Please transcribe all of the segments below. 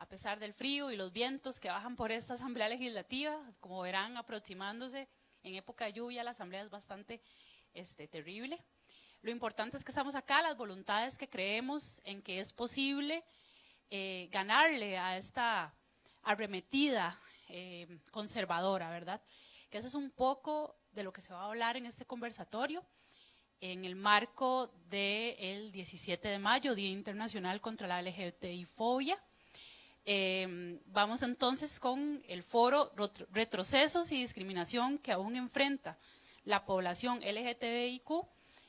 a pesar del frío y los vientos que bajan por esta asamblea legislativa. Como verán, aproximándose en época de lluvia, la asamblea es bastante terrible. Lo importante es que estamos acá, las voluntades que creemos en que es posible ganarle a esta arremetida conservadora, ¿verdad? Que eso es un poco de lo que se va a hablar en este conversatorio, en el marco del 17 de mayo, Día Internacional contra la LGBTI-fobia. Vamos entonces con el foro Retrocesos y Discriminación que aún enfrenta la población LGBTIQ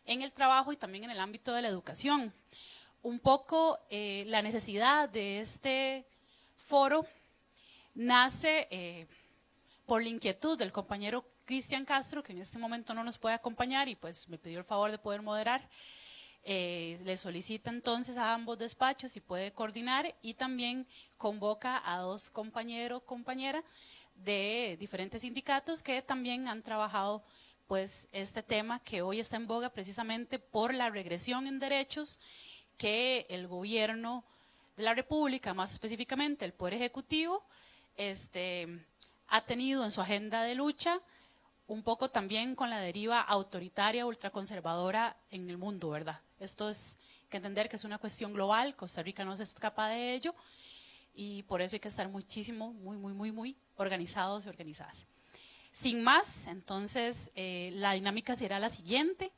en el trabajo y también en el ámbito de la educación. Un poco la necesidad de este foro nace por la inquietud del compañero Cristian Castro, que en este momento no nos puede acompañar y pues me pidió el favor de poder moderar. Le solicita entonces a ambos despachos si puede coordinar y también convoca a dos compañeras de diferentes sindicatos que también han trabajado pues este tema que hoy está en boga precisamente por la regresión en derechos que el gobierno de la República, más específicamente el Poder Ejecutivo, ha tenido en su agenda de lucha, un poco también con la deriva autoritaria, ultraconservadora en el mundo, ¿verdad? Esto es que entender que es una cuestión global, Costa Rica no se escapa de ello y por eso hay que estar muchísimo, muy organizados y organizadas. Sin más, entonces la dinámica será la siguiente.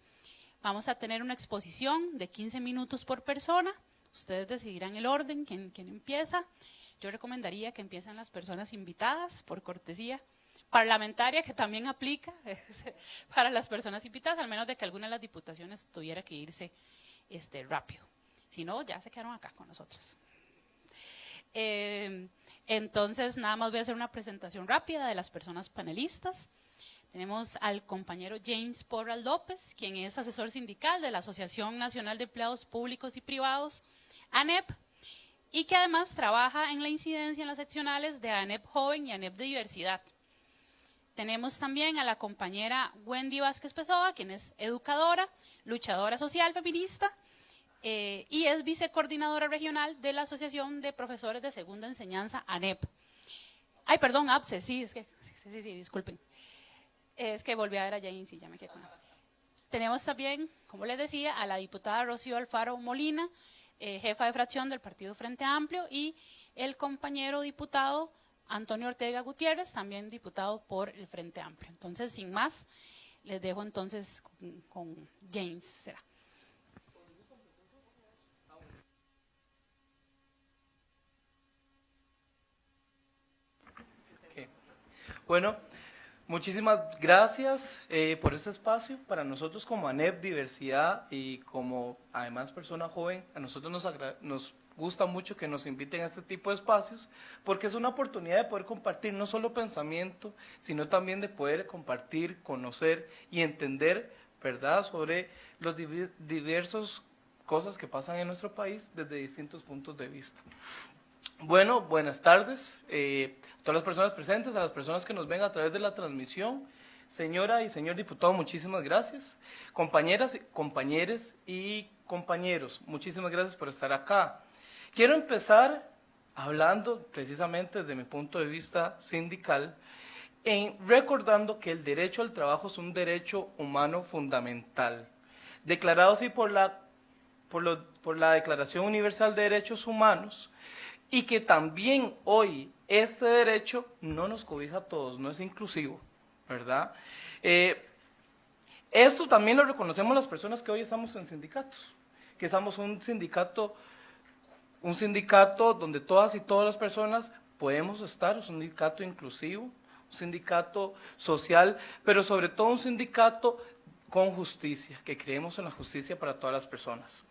Vamos a tener una exposición de 15 minutos por persona. Ustedes decidirán el orden, quién empieza. Yo recomendaría que empiecen las personas invitadas, por cortesía parlamentaria, que también aplica para las personas invitadas, al menos de que alguna de las diputaciones tuviera que irse rápido. Si no, ya se quedaron acá con nosotros. Entonces, nada más voy a hacer una presentación rápida de las personas panelistas. Tenemos al compañero James Porras López, quien es asesor sindical de la Asociación Nacional de Empleados Públicos y Privados, ANEP, y que además trabaja en la incidencia en las seccionales de ANEP Joven y ANEP de Diversidad. Tenemos también a la compañera Wendy Vázquez Pessoa, quien es educadora, luchadora social feminista, y es vicecoordinadora regional de la Asociación de Profesores de Segunda Enseñanza, ANEP. Ay, perdón, APSE, sí, disculpen. Es que volví a ver a James y ya me quedé con ella. Tenemos también, como les decía, a la diputada Rocío Alfaro Molina, jefa de fracción del Partido Frente Amplio, y el compañero diputado Antonio Ortega Gutiérrez, también diputado por el Frente Amplio. Entonces, sin más, les dejo entonces con James, será. Okay. Bueno, muchísimas gracias por este espacio. Para nosotros como ANEP Diversidad y como además persona joven, a nosotros nos gusta mucho que nos inviten a este tipo de espacios porque es una oportunidad de poder compartir no solo pensamiento, sino también de poder compartir, conocer y entender, ¿verdad?, sobre los diversos cosas que pasan en nuestro país desde distintos puntos de vista. Bueno, buenas tardes a todas las personas presentes, a las personas que nos ven a través de la transmisión. Señora y señor diputado, muchísimas gracias. Compañeras, compañeros y compañeros, muchísimas gracias por estar acá. Quiero empezar hablando precisamente desde mi punto de vista sindical, recordando que el derecho al trabajo es un derecho humano fundamental, declarado así por la Declaración Universal de Derechos Humanos, y que también hoy este derecho no nos cobija a todos, no es inclusivo, ¿verdad? Esto también lo reconocemos las personas que hoy estamos en sindicatos, que estamos un sindicato donde todas y todas las personas podemos estar, un sindicato inclusivo, un sindicato social, pero sobre todo un sindicato con justicia, que creemos en la justicia para todas las personas.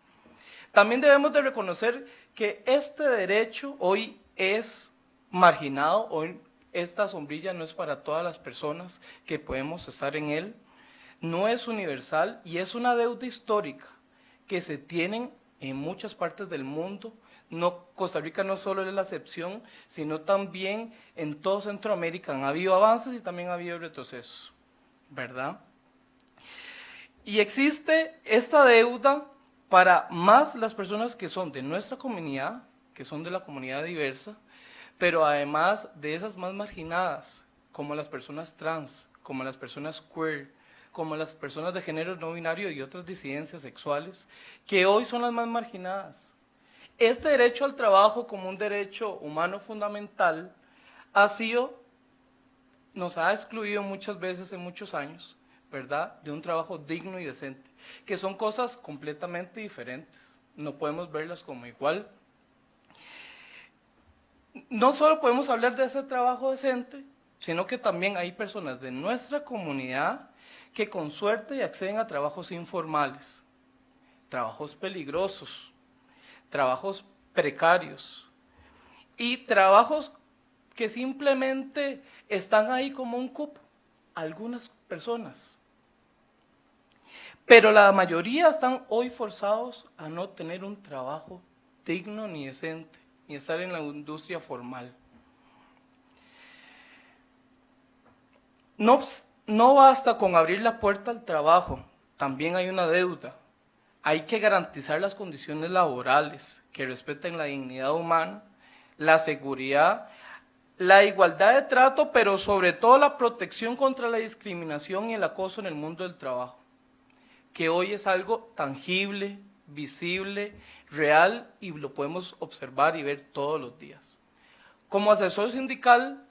También debemos de reconocer que este derecho hoy es marginado, hoy esta sombrilla no es para todas las personas que podemos estar en él, no es universal y es una deuda histórica que se tienen en muchas partes del mundo. No, Costa Rica no solo es la excepción, sino también en todo Centroamérica han habido avances y también ha habido retrocesos, ¿verdad? Y existe esta deuda para más las personas que son de nuestra comunidad, que son de la comunidad diversa, pero además de esas más marginadas, como las personas trans, como las personas queer, como las personas de género no binario y otras disidencias sexuales, que hoy son las más marginadas. Este derecho al trabajo como un derecho humano fundamental nos ha excluido muchas veces en muchos años, ¿verdad?, de un trabajo digno y decente, que son cosas completamente diferentes, no podemos verlas como igual. No solo podemos hablar de ese trabajo decente, sino que también hay personas de nuestra comunidad que con suerte acceden a trabajos informales, trabajos peligrosos, trabajos precarios y trabajos que simplemente están ahí como un cupo, algunas personas. Pero la mayoría están hoy forzados a no tener un trabajo digno ni decente, ni estar en la industria formal. No basta con abrir la puerta al trabajo, también hay una deuda. Hay que garantizar las condiciones laborales que respeten la dignidad humana, la seguridad, la igualdad de trato, pero sobre todo la protección contra la discriminación y el acoso en el mundo del trabajo, que hoy es algo tangible, visible, real y lo podemos observar y ver todos los días. Como asesor sindical,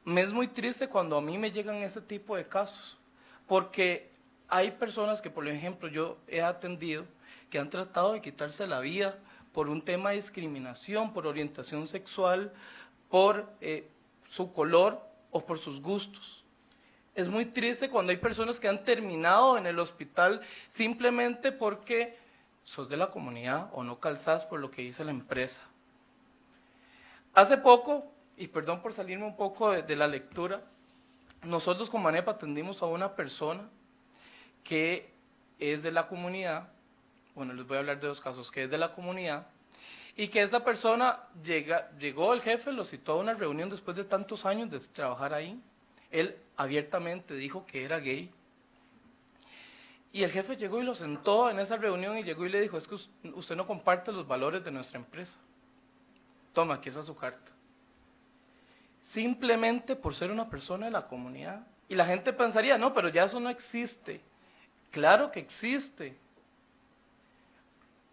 me es muy triste cuando a mí me llegan este tipo de casos, porque hay personas que, por ejemplo, yo he atendido, que han tratado de quitarse la vida por un tema de discriminación, por orientación sexual, por su color o por sus gustos. Es muy triste cuando hay personas que han terminado en el hospital simplemente porque sos de la comunidad o no calzás por lo que dice la empresa. Hace poco, y perdón por salirme un poco de la lectura, nosotros como ANEP atendimos a una persona que es de la comunidad, bueno, les voy a hablar de dos casos, que es de la comunidad, y que esta persona llegó el jefe, lo citó a una reunión después de tantos años de trabajar ahí, él abiertamente dijo que era gay, y el jefe llegó y lo sentó en esa reunión y llegó y le dijo, es que usted no comparte los valores de nuestra empresa, toma, aquí está su carta. Simplemente por ser una persona de la comunidad. Y la gente pensaría, no, pero ya eso no existe. Claro que existe.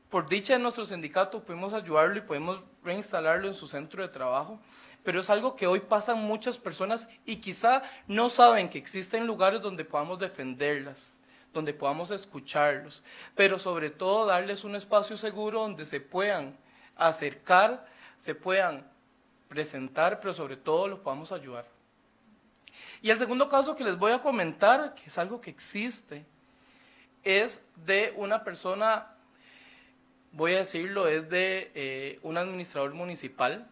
Por dicha de nuestro sindicato pudimos ayudarlo y podemos reinstalarlo en su centro de trabajo, pero es algo que hoy pasan muchas personas y quizá no saben que existen lugares donde podamos defenderlas, donde podamos escucharlos, pero sobre todo darles un espacio seguro donde se puedan acercar, se puedan presentar, pero sobre todo los podamos ayudar. Y el segundo caso que les voy a comentar, que es algo que existe, es de una persona, voy a decirlo, es de un administrador municipal.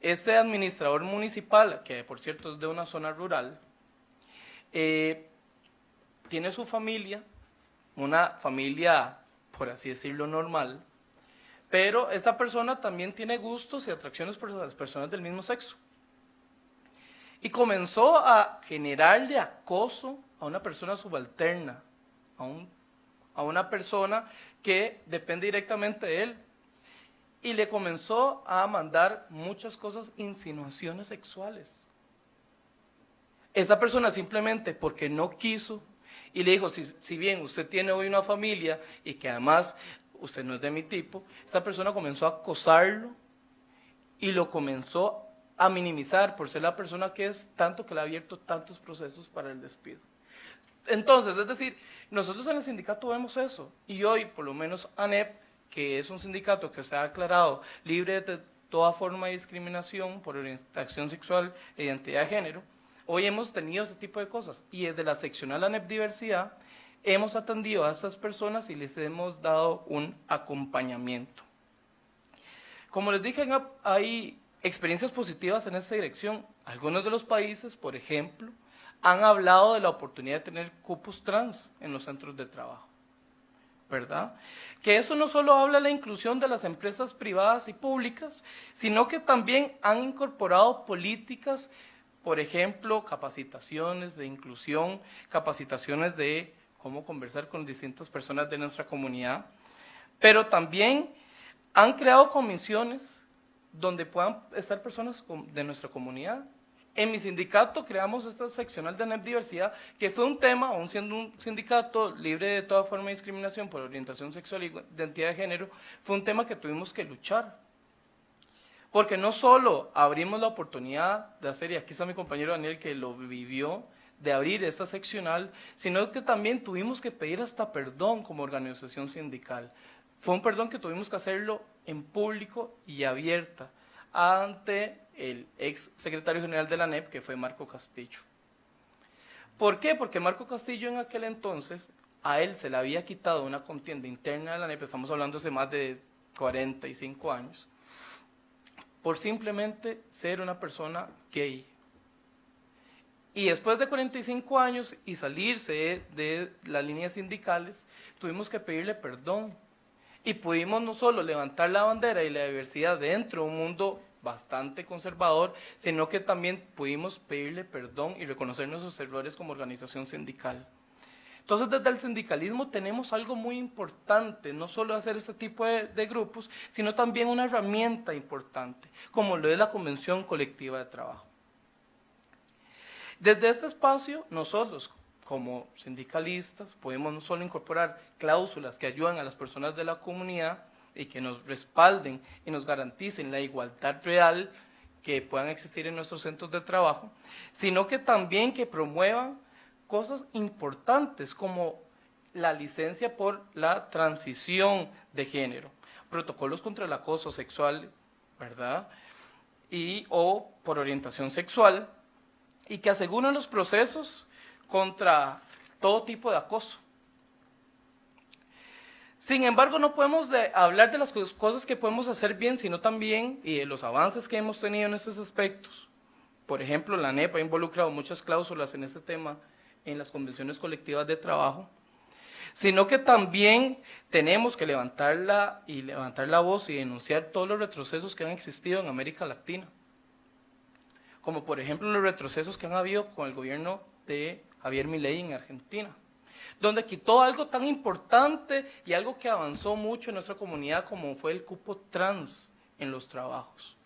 Este administrador municipal, que por cierto es de una zona rural, tiene su familia, una familia, por así decirlo, normal, pero esta persona también tiene gustos y atracciones por las personas del mismo sexo. Y comenzó a generarle acoso a una persona subalterna, a una persona que depende directamente de él. Y le comenzó a mandar muchas cosas, insinuaciones sexuales. Esta persona simplemente porque no quiso, y le dijo, si bien usted tiene hoy una familia y que además usted no es de mi tipo, esta persona comenzó a acosarlo y lo comenzó a minimizar por ser la persona que es, tanto que le ha abierto tantos procesos para el despido. Entonces, es decir, nosotros en el sindicato vemos eso, y hoy, por lo menos ANEP, que es un sindicato que se ha declarado libre de toda forma de discriminación por orientación sexual e identidad de género, hoy hemos tenido ese tipo de cosas, y desde la seccional ANEP Diversidad hemos atendido a estas personas y les hemos dado un acompañamiento. Como les dije, hay experiencias positivas en esta dirección. Algunos de los países, por ejemplo, han hablado de la oportunidad de tener cupos trans en los centros de trabajo, ¿verdad? Que eso no solo habla de la inclusión de las empresas privadas y públicas, sino que también han incorporado políticas, por ejemplo, capacitaciones de inclusión, capacitaciones de cómo conversar con distintas personas de nuestra comunidad, pero también han creado comisiones donde puedan estar personas de nuestra comunidad. En mi sindicato creamos esta seccional de ANEP Diversidad, que fue un tema, aún siendo un sindicato libre de toda forma de discriminación por orientación sexual y identidad de género, fue un tema que tuvimos que luchar. Porque no solo abrimos la oportunidad de hacer, y aquí está mi compañero Daniel que lo vivió, de abrir esta seccional, sino que también tuvimos que pedir hasta perdón como organización sindical. Fue un perdón que tuvimos que hacerlo en público y abierta ante el ex secretario general de la ANEP, que fue Marco Castillo. ¿Por qué? Porque Marco Castillo en aquel entonces, a él se le había quitado una contienda interna de la ANEP, estamos hablando hace más de 45 años, por simplemente ser una persona gay. Y después de 45 años y salirse de las líneas sindicales, tuvimos que pedirle perdón. Y pudimos no solo levantar la bandera y la diversidad dentro de un mundo bastante conservador, sino que también pudimos pedirle perdón y reconocer nuestros errores como organización sindical. Entonces, desde el sindicalismo tenemos algo muy importante, no solo hacer este tipo de grupos, sino también una herramienta importante, como lo es la Convención Colectiva de Trabajo. Desde este espacio, nosotros, como sindicalistas, podemos no solo incorporar cláusulas que ayuden a las personas de la comunidad y que nos respalden y nos garanticen la igualdad real que puedan existir en nuestros centros de trabajo, sino que también que promuevan cosas importantes como la licencia por la transición de género, protocolos contra el acoso sexual, ¿verdad? O por orientación sexual, y que aseguren los procesos contra todo tipo de acoso. Sin embargo, no podemos hablar de las cosas que podemos hacer bien, sino también y de los avances que hemos tenido en estos aspectos. Por ejemplo, la ANEP ha involucrado muchas cláusulas en este tema en las convenciones colectivas de trabajo, sino que también tenemos que levantar la voz y denunciar todos los retrocesos que han existido en América Latina, como por ejemplo los retrocesos que han habido con el gobierno de Javier Milei en Argentina, donde quitó algo tan importante y algo que avanzó mucho en nuestra comunidad como fue el cupo trans en los trabajos.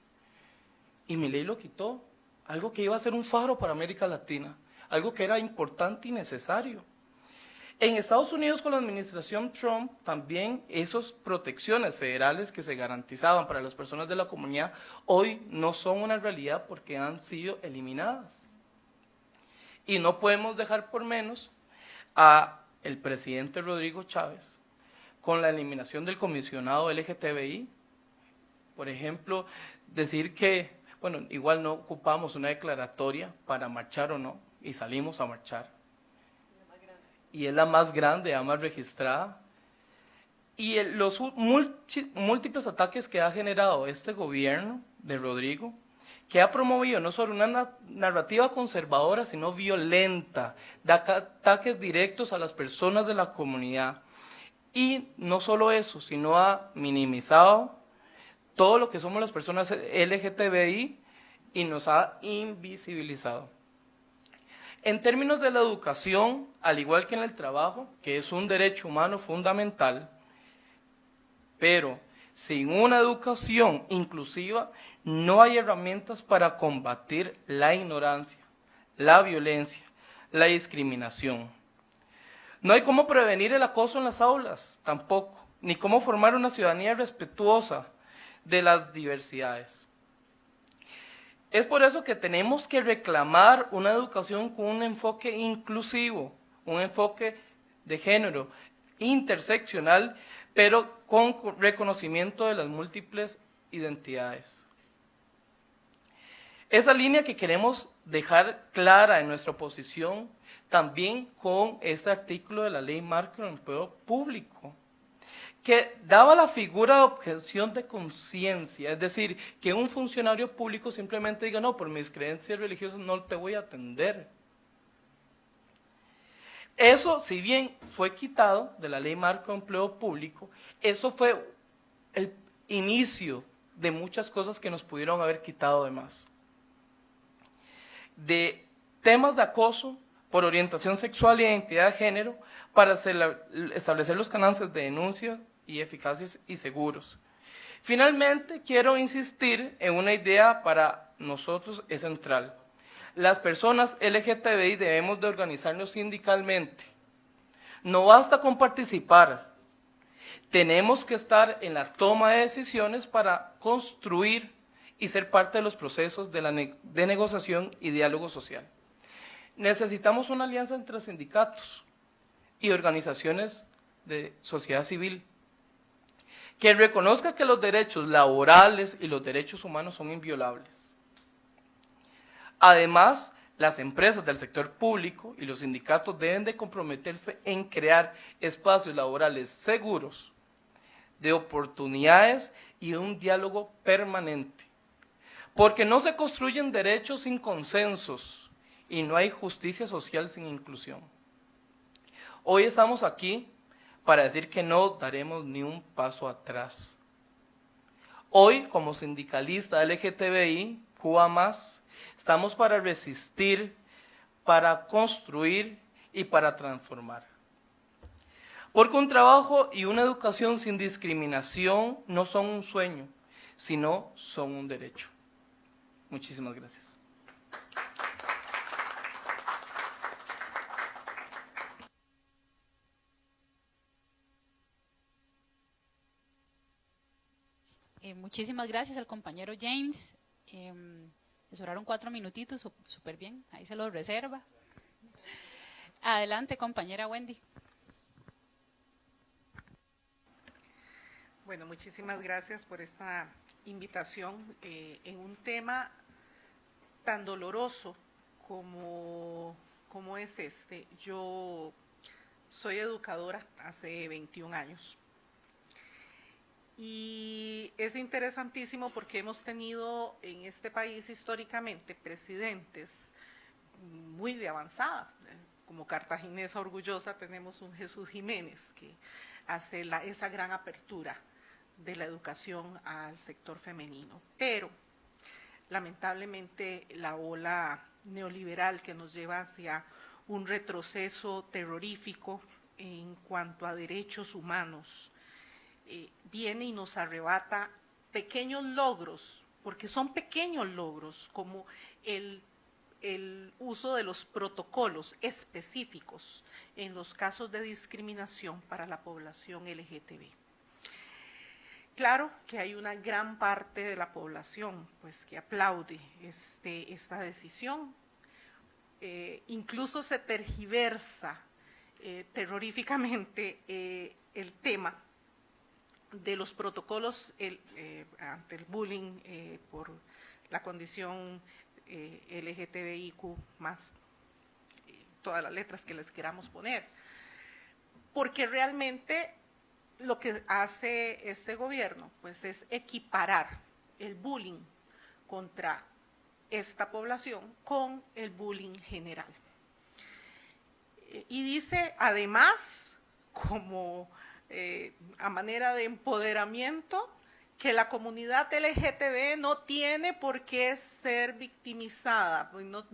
Y Milei lo quitó, algo que iba a ser un faro para América Latina, algo que era importante y necesario. En Estados Unidos con la administración Trump también esas protecciones federales que se garantizaban para las personas de la comunidad hoy no son una realidad porque han sido eliminadas. Y no podemos dejar por menos a el presidente Rodrigo Chávez con la eliminación del comisionado LGTBI. Por ejemplo, decir que, bueno, igual no ocupamos una declaratoria para marchar o no, y salimos a marchar. Y es la más grande, la más registrada. Y los múltiples ataques que ha generado este gobierno de Rodrigo, que ha promovido no solo una narrativa conservadora, sino violenta, de ataques directos a las personas de la comunidad. Y no solo eso, sino ha minimizado todo lo que somos las personas LGTBI y nos ha invisibilizado. En términos de la educación, al igual que en el trabajo, que es un derecho humano fundamental, pero sin una educación inclusiva no hay herramientas para combatir la ignorancia, la violencia, la discriminación. No hay cómo prevenir el acoso en las aulas, tampoco, ni cómo formar una ciudadanía respetuosa de las diversidades. Es por eso que tenemos que reclamar una educación con un enfoque inclusivo, un enfoque de género, interseccional, pero con reconocimiento de las múltiples identidades. Esa línea que queremos dejar clara en nuestra posición, también con ese artículo de la Ley Marco del Empleo Público, que daba la figura de objeción de conciencia, es decir, que un funcionario público simplemente diga, no, por mis creencias religiosas no te voy a atender. Eso, si bien fue quitado de la Ley Marco de Empleo Público, eso fue el inicio de muchas cosas que nos pudieron haber quitado de más. De temas de acoso por orientación sexual e identidad de género para establecer los canales de denuncia y eficaces y seguros. Finalmente, quiero insistir en una idea para nosotros es central. Las personas LGTBI debemos de organizarnos sindicalmente. No basta con participar. Tenemos que estar en la toma de decisiones para construir y ser parte de los procesos de negociación y diálogo social. Necesitamos una alianza entre sindicatos y organizaciones de sociedad civil que reconozca que los derechos laborales y los derechos humanos son inviolables. Además, las empresas del sector público y los sindicatos deben de comprometerse en crear espacios laborales seguros, de oportunidades y de un diálogo permanente. Porque no se construyen derechos sin consensos y no hay justicia social sin inclusión. Hoy estamos aquí para decir que no daremos ni un paso atrás. Hoy, como sindicalista LGTBI, Cuba+, estamos para resistir, para construir y para transformar. Porque un trabajo y una educación sin discriminación no son un sueño, sino son un derecho. Muchísimas gracias. Muchísimas gracias al compañero James. Les sobraron 4 minutitos, súper bien, ahí se los reserva. Adelante, compañera Wendy. Bueno, muchísimas gracias por esta invitación en un tema tan doloroso como es este. Yo soy educadora hace 21 años. Y es interesantísimo porque hemos tenido en este país históricamente presidentes muy de avanzada. Como cartaginesa orgullosa tenemos un Jesús Jiménez que hace esa gran apertura de la educación al sector femenino. Pero lamentablemente la ola neoliberal que nos lleva hacia un retroceso terrorífico en cuanto a derechos humanos, viene y nos arrebata pequeños logros, porque son pequeños logros, como el uso de los protocolos específicos en los casos de discriminación para la población LGTB. Claro que hay una gran parte de la población pues, que aplaude esta decisión, incluso se tergiversa terroríficamente el tema de los protocolos ante el bullying por la condición LGTBIQ+, todas las letras que les queramos poner, porque realmente lo que hace este gobierno pues, es equiparar el bullying contra esta población con el bullying general. Y dice además, como a manera de empoderamiento, que la comunidad LGTB no tiene por qué ser victimizada,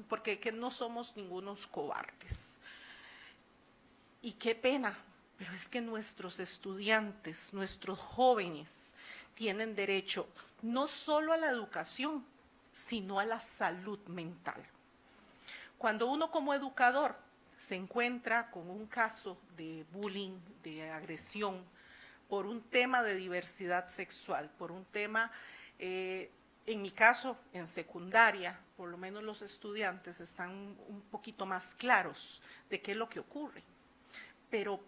porque que no somos ningunos cobardes. Y qué pena, pero es que nuestros estudiantes, nuestros jóvenes, tienen derecho no solo a la educación, sino a la salud mental. Cuando uno como educador se encuentra con un caso de bullying, de agresión, por un tema de diversidad sexual, por un tema, en mi caso, en secundaria, por lo menos los estudiantes están un poquito más claros de qué es lo que ocurre. Pero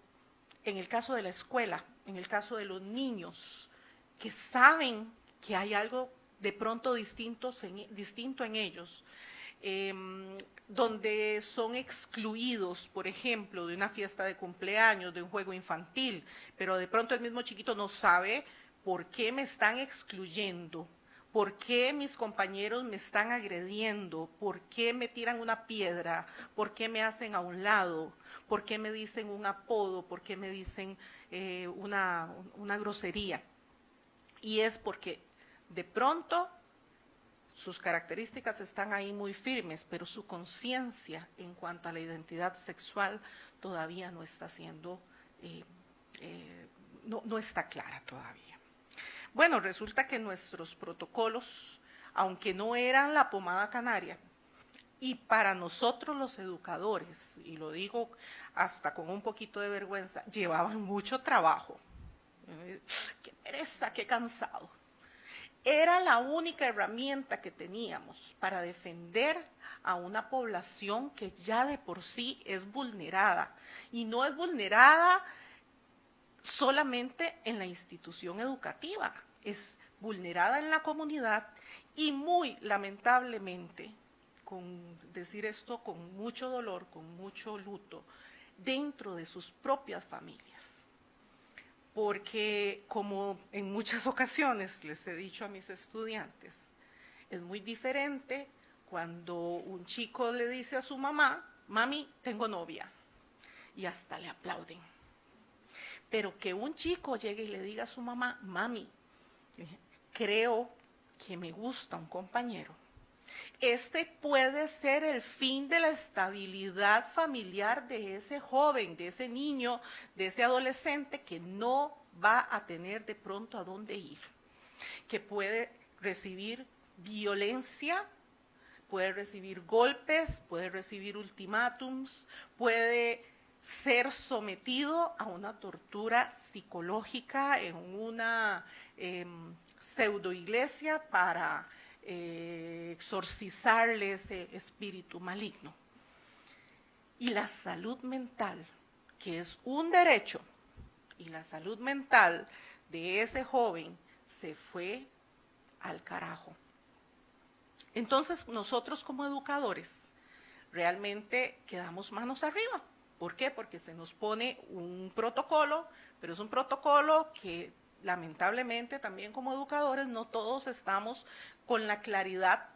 en el caso de la escuela, en el caso de los niños, que saben que hay algo de pronto distinto en ellos, donde son excluidos, por ejemplo, de una fiesta de cumpleaños, de un juego infantil, pero de pronto el mismo chiquito no sabe por qué me están excluyendo, por qué mis compañeros me están agrediendo, por qué me tiran una piedra, por qué me hacen a un lado, por qué me dicen un apodo, por qué me dicen una grosería. Y es porque de pronto sus características están ahí muy firmes, pero su conciencia en cuanto a la identidad sexual todavía no está siendo, no está clara todavía. Bueno, resulta que nuestros protocolos, aunque no eran la pomada canaria, y para nosotros los educadores, y lo digo hasta con un poquito de vergüenza, llevaban mucho trabajo. Qué pereza, qué cansado. Era la única herramienta que teníamos para defender a una población que ya de por sí es vulnerada. Y no es vulnerada solamente en la institución educativa, es vulnerada en la comunidad y muy lamentablemente, con decir esto con mucho dolor, con mucho luto, dentro de sus propias familias. Porque como en muchas ocasiones les he dicho a mis estudiantes, es muy diferente cuando un chico le dice a su mamá, mami, tengo novia, y hasta le aplauden. Pero que un chico llegue y le diga a su mamá, mami, creo que me gusta un compañero. Este puede ser el fin de la estabilidad familiar de ese joven, de ese niño, de ese adolescente que no va a tener de pronto a dónde ir, que puede recibir violencia, puede recibir golpes, puede recibir ultimátums, puede ser sometido a una tortura psicológica en una pseudoiglesia para exorcizarle ese espíritu maligno. Y la salud mental, que es un derecho, y la salud mental de ese joven se fue al carajo. Entonces nosotros como educadores realmente quedamos manos arriba. ¿Por qué? Porque se nos pone un protocolo, pero es un protocolo que lamentablemente también como educadores no todos estamos con la claridad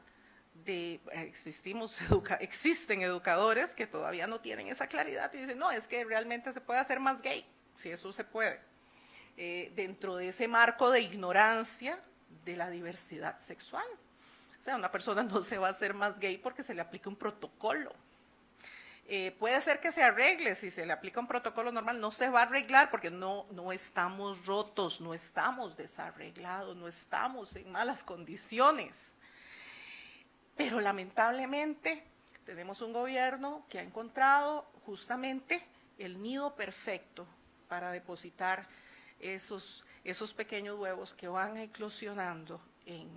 de, existen educadores que todavía no tienen esa claridad y dicen, no, es que realmente se puede hacer más gay, si eso se puede, dentro de ese marco de ignorancia de la diversidad sexual. O sea, una persona no se va a hacer más gay porque se le aplica un protocolo. Puede ser que se arregle, si se le aplica un protocolo normal, no se va a arreglar porque no estamos rotos, no estamos desarreglados, no estamos en malas condiciones. Pero lamentablemente tenemos un gobierno que ha encontrado justamente el nido perfecto para depositar esos pequeños huevos que van eclosionando en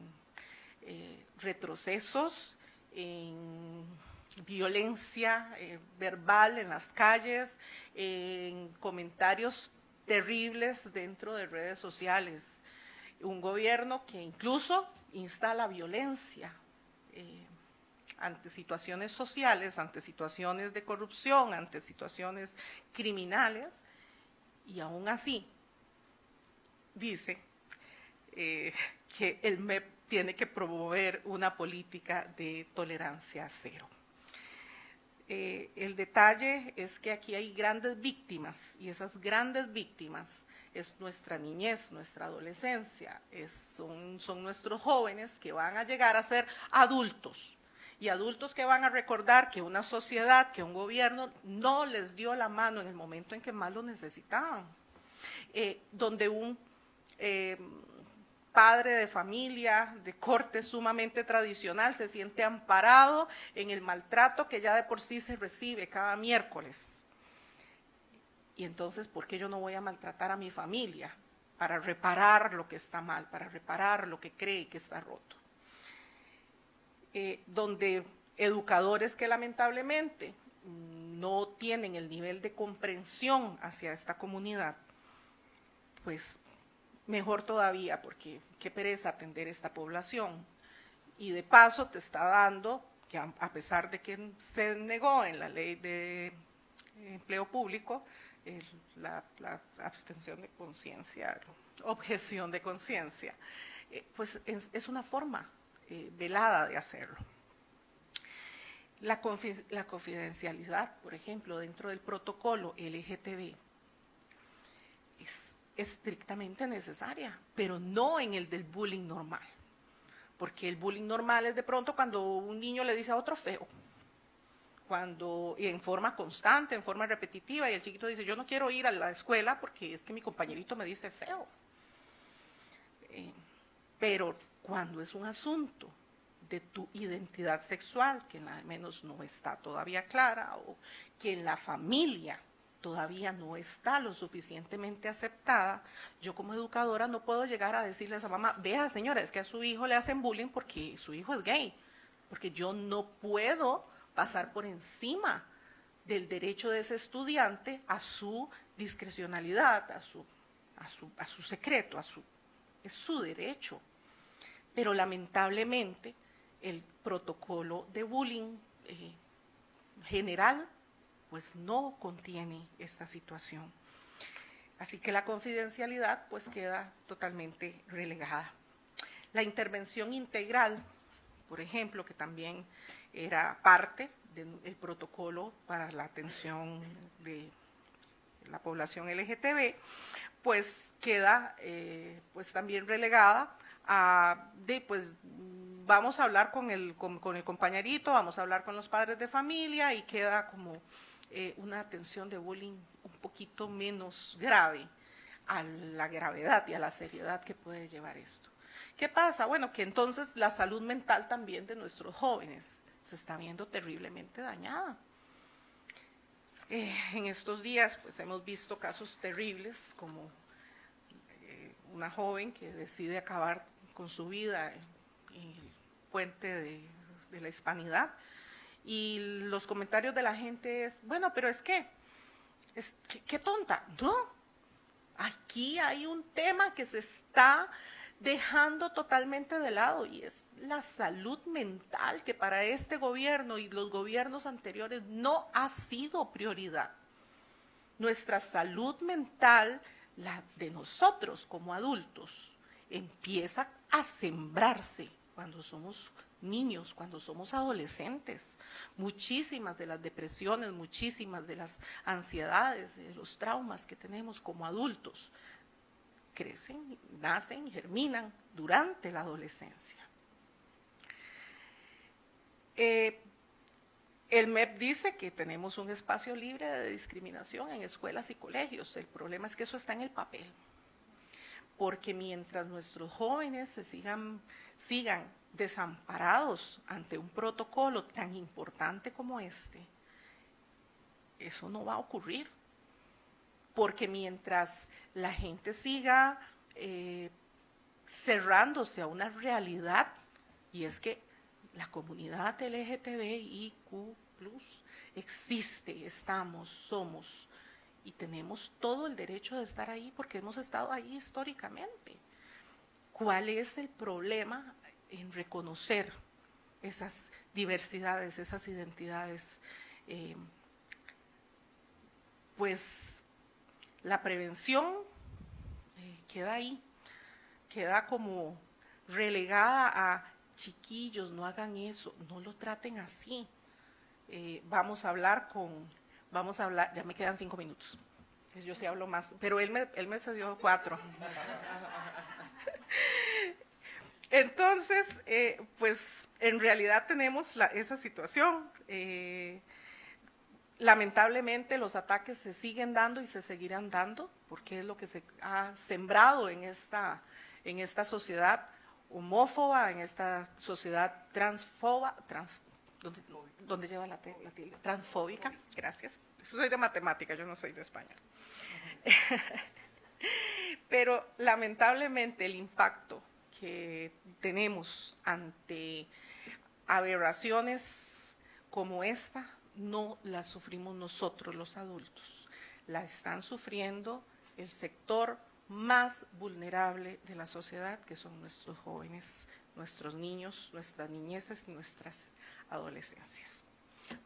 retrocesos, en violencia verbal en las calles, en comentarios terribles dentro de redes sociales. Un gobierno que incluso insta a la violencia ante situaciones sociales, ante situaciones de corrupción, ante situaciones criminales, y aún así dice que el MEP tiene que promover una política de tolerancia cero. El detalle es que aquí hay grandes víctimas y esas grandes víctimas es nuestra niñez, nuestra adolescencia, son nuestros jóvenes que van a llegar a ser adultos y adultos que van a recordar que una sociedad, que un gobierno no les dio la mano en el momento en que más lo necesitaban, donde un padre de familia de corte sumamente tradicional se siente amparado en el maltrato que ya de por sí se recibe cada miércoles. Y entonces, ¿por qué yo no voy a maltratar a mi familia para reparar lo que está mal, para reparar lo que cree que está roto? Donde educadores que lamentablemente no tienen el nivel de comprensión hacia esta comunidad, pues mejor todavía, porque qué pereza atender esta población. Y de paso te está dando, que a pesar de que se negó en la ley de empleo público, la abstención de conciencia, objeción de conciencia, pues es una forma velada de hacerlo. La confidencialidad, por ejemplo, dentro del protocolo LGTB es estrictamente necesaria, pero no en el del bullying normal, porque el bullying normal es de pronto cuando un niño le dice a otro feo, en forma constante, en forma repetitiva, y el chiquito dice, yo no quiero ir a la escuela porque es que mi compañerito me dice feo. Pero cuando es un asunto de tu identidad sexual, que nada menos no está todavía clara, o que en la familia todavía no está lo suficientemente aceptada, yo como educadora no puedo llegar a decirle a esa mamá, vea señora, es que a su hijo le hacen bullying porque su hijo es gay, porque yo no puedo pasar por encima del derecho de ese estudiante a su discrecionalidad, a su secreto, es su derecho. Pero lamentablemente el protocolo de bullying general pues no contiene esta situación. Así que la confidencialidad pues queda totalmente relegada. La intervención integral, por ejemplo, que también era parte del protocolo para la atención de la población LGTB, pues queda pues también relegada a pues vamos a hablar con el compañerito, vamos a hablar con los padres de familia y queda como una atención de bullying un poquito menos grave a la gravedad y a la seriedad que puede llevar esto. ¿Qué pasa? Bueno, que entonces la salud mental también de nuestros jóvenes se está viendo terriblemente dañada. En estos días pues hemos visto casos terribles como una joven que decide acabar con su vida en el puente de la Hispanidad, y los comentarios de la gente es, bueno, pero es que, qué tonta. No, aquí hay un tema que se está dejando totalmente de lado y es la salud mental, que para este gobierno y los gobiernos anteriores no ha sido prioridad. Nuestra salud mental, la de nosotros como adultos, empieza a sembrarse cuando somos niños, cuando somos adolescentes. Muchísimas de las depresiones, muchísimas de las ansiedades, de los traumas que tenemos como adultos, crecen, nacen y germinan durante la adolescencia. El MEP dice que tenemos un espacio libre de discriminación en escuelas y colegios. El problema es que eso está en el papel. Porque mientras nuestros jóvenes se sigan desamparados ante un protocolo tan importante como este, eso no va a ocurrir. Porque mientras la gente siga cerrándose a una realidad, y es que la comunidad LGTBIQ+ existe, estamos, somos, y tenemos todo el derecho de estar ahí porque hemos estado ahí históricamente. ¿Cuál es el problema en reconocer esas diversidades, esas identidades? Pues la prevención queda ahí, queda como relegada a chiquillos, no hagan eso, no lo traten así. Vamos a hablar, ya me quedan 5 minutos, yo sí hablo más, pero él me cedió 4. Entonces, pues en realidad tenemos esa situación. Lamentablemente los ataques se siguen dando y se seguirán dando, porque es lo que se ha sembrado en esta sociedad homófoba, en esta sociedad transfoba, ¿dónde lleva la tilde? Transfóbica, gracias. Soy de matemática, yo no soy de español. Pero lamentablemente el impacto que tenemos ante aberraciones como esta no la sufrimos nosotros los adultos, la están sufriendo el sector más vulnerable de la sociedad, que son nuestros jóvenes, nuestros niños, nuestras niñeces y nuestras adolescencias.